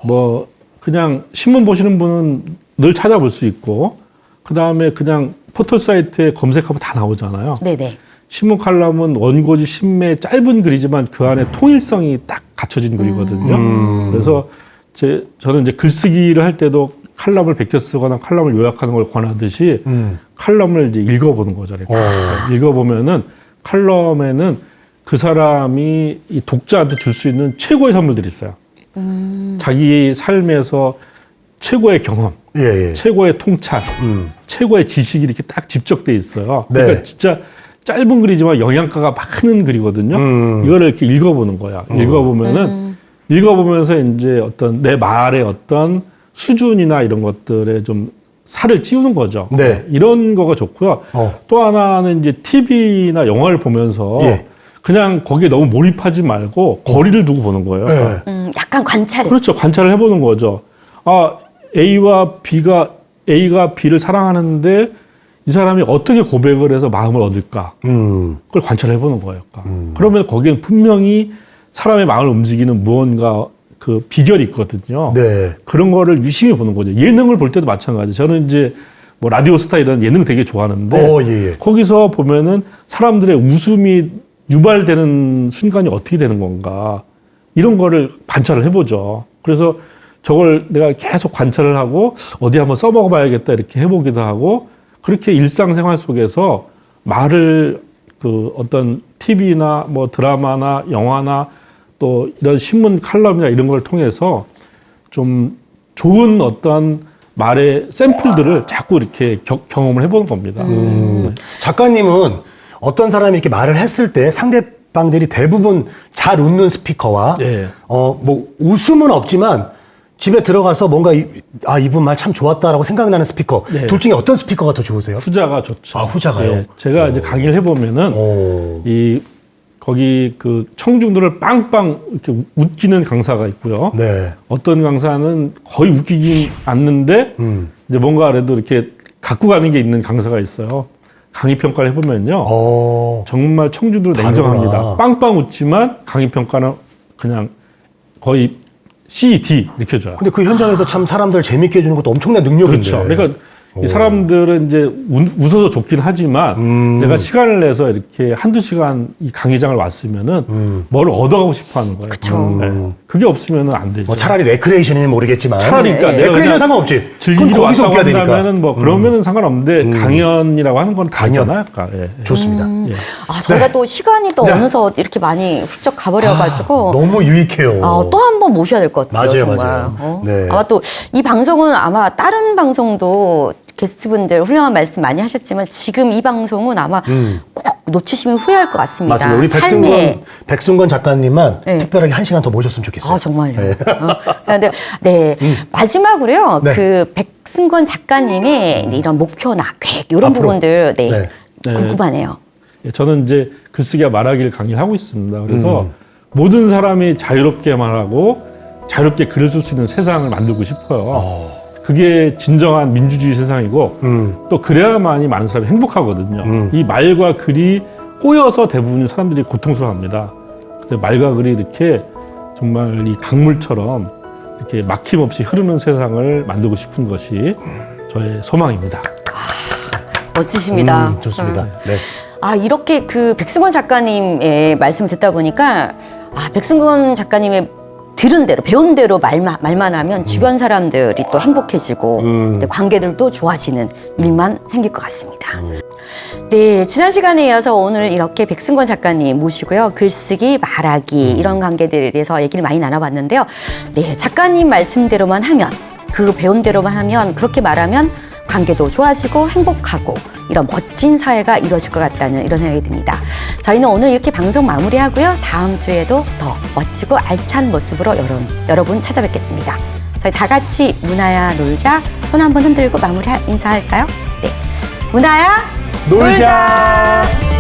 뭐 그냥 신문 보시는 분은 늘 찾아볼 수 있고 그 다음에 그냥 포털 사이트에 검색하면 다 나오잖아요. 네네. 신문 칼럼은 원고지 신매 짧은 글이지만 그 안에 통일성이 딱 갖춰진 글이거든요. 그래서 저는 이제 글쓰기를 할 때도 칼럼을 베껴 쓰거나 칼럼을 요약하는 걸 권하듯이 칼럼을 이제 읽어보는 거죠. 읽어보면은 칼럼에는 그 사람이 이 독자한테 줄 수 있는 최고의 선물들이 있어요. 자기 삶에서 최고의 경험, 최고의 통찰, 최고의 지식이 이렇게 딱 집적돼 있어요. 그러니까 진짜 짧은 글이지만 영양가가 많은 글이거든요. 이거를 이렇게 읽어보는 거야. 읽어보면서 이제 어떤 내 말의 어떤 수준이나 이런 것들에 좀 살을 찌우는 거죠. 네. 이런 거가 좋고요. 또 하나는 이제 TV나 영화를 보면서 그냥 거기에 너무 몰입하지 말고 거리를 두고 보는 거예요. 그러니까 약간 관찰. 그렇죠. 관찰을 해보는 거죠. A가 B를 사랑하는데 이 사람이 어떻게 고백을 해서 마음을 얻을까? 그걸 관찰해 보는 거예요. 그러면 거기엔 분명히 사람의 마음을 움직이는 무언가 그 비결이 있거든요. 네. 그런 거를 유심히 보는 거죠. 예능을 볼 때도 마찬가지. 저는 이제 뭐 라디오 스타 이런 예능 되게 좋아하는데 예. 거기서 보면은 사람들의 웃음이 유발되는 순간이 어떻게 되는 건가 이런 거를 관찰을 해보죠. 그래서 저걸 내가 계속 관찰을 하고 어디 한번 써먹어봐야겠다 이렇게 해보기도 하고 그렇게 일상생활 속에서 말을 그 어떤 TV나 뭐 드라마나 영화나 또 이런 신문 칼럼이나 이런 걸 통해서 좀 좋은 어떤 말의 샘플들을 자꾸 이렇게 경험을 해보는 겁니다. 작가님은 어떤 사람이 이렇게 말을 했을 때 상대방들이 대부분 잘 웃는 스피커와 예. 뭐 웃음은 없지만 집에 들어가서 뭔가 이분 말 참 좋았다라고 생각나는 스피커. 네. 둘 중에 어떤 스피커가 더 좋으세요? 후자가 좋죠. 아, 후자가요? 예. 제가 이제 강의를 해보면은 거기 그 청중들을 빵빵 이렇게 웃기는 강사가 있고요. 네. 어떤 강사는 거의 웃기긴 않는데 이제 뭔가 그래도 이렇게 갖고 가는 게 있는 강사가 있어요. 강의 평가를 해보면요. 정말 청중들 냉정합니다. 다르구나. 빵빵 웃지만 강의 평가는 그냥 거의 C, D 이렇게 줘요. 근데 그 현장에서 참 사람들 재밌게 해주는 것도 엄청난 능력인데. 그렇죠. 그러니까 이 사람들은 이제 웃어서 좋긴 하지만 내가 시간을 내서 이렇게 한두 시간 이 강의장을 왔으면은 뭘 얻어가고 싶어 하는 거예요. 그쵸. 네. 그게 없으면은 안 되죠. 뭐 차라리 레크레이션이면 모르겠지만. 차라리 그러니까 내가 레크레이션 그냥 상관없지. 즐기러 그건 거기서 왔다고 웃겨야 되니까. 한다면은 뭐 그러면은 상관없는데 강연이라고 하는 건 다르잖아요. 그러니까. 예. 좋습니다. 예. 아, 저희가 또 시간이 또 네. 어느덧 이렇게 많이 훌쩍 가버려가지고. 너무 유익해요. 또 한 번 모셔야 될 것 같아요. 맞아요, 정말. 맞아요. 네. 아마 또 이 방송은 아마 다른 방송도 게스트분들 훌륭한 말씀 많이 하셨지만 지금 이 방송은 아마 꼭 놓치시면 후회할 것 같습니다. 맞습니다. 우리 백승권 작가님만 네. 특별하게 1시간 더 모셨으면 좋겠어요. 아, 정말요. 네. 그런데 네. 마지막으로요. 네. 그 백승권 작가님의 이런 목표나 계획 이런 앞으로. 부분들 네. 궁금하네요. 예, 저는 이제 글쓰기와 말하기를 강의를 하고 있습니다. 그래서 모든 사람이 자유롭게 말하고 자유롭게 글을 쓸 수 있는 세상을 만들고 싶어요. 그게 진정한 민주주의 세상이고 또 그래야만이 많은 사람이 행복하거든요. 이 말과 글이 꼬여서 대부분 사람들이 고통스러워합니다. 근데 말과 글이 이렇게 정말 이 강물처럼 이렇게 막힘없이 흐르는 세상을 만들고 싶은 것이 저의 소망입니다. 멋지십니다. 좋습니다. 네. 이렇게 그 백승권 작가님의 말씀을 듣다 보니까 백승권 작가님의 들은 대로, 배운 대로 말만 하면 주변 사람들이 또 행복해지고 관계들도 좋아지는 일만 생길 것 같습니다. 네, 지난 시간에 이어서 오늘 이렇게 백승권 작가님 모시고요. 글쓰기, 말하기 이런 관계들에 대해서 얘기를 많이 나눠봤는데요. 네, 작가님 말씀대로만 하면, 그 배운 대로만 하면, 그렇게 말하면 관계도 좋아지고 행복하고 이런 멋진 사회가 이루어질 것 같다는 이런 생각이 듭니다. 저희는 오늘 이렇게 방송 마무리하고요. 다음 주에도 더 멋지고 알찬 모습으로 여러분 찾아뵙겠습니다. 저희 다 같이 문화야 놀자 손 한번 흔들고 마무리 인사할까요? 네, 문화야 놀자.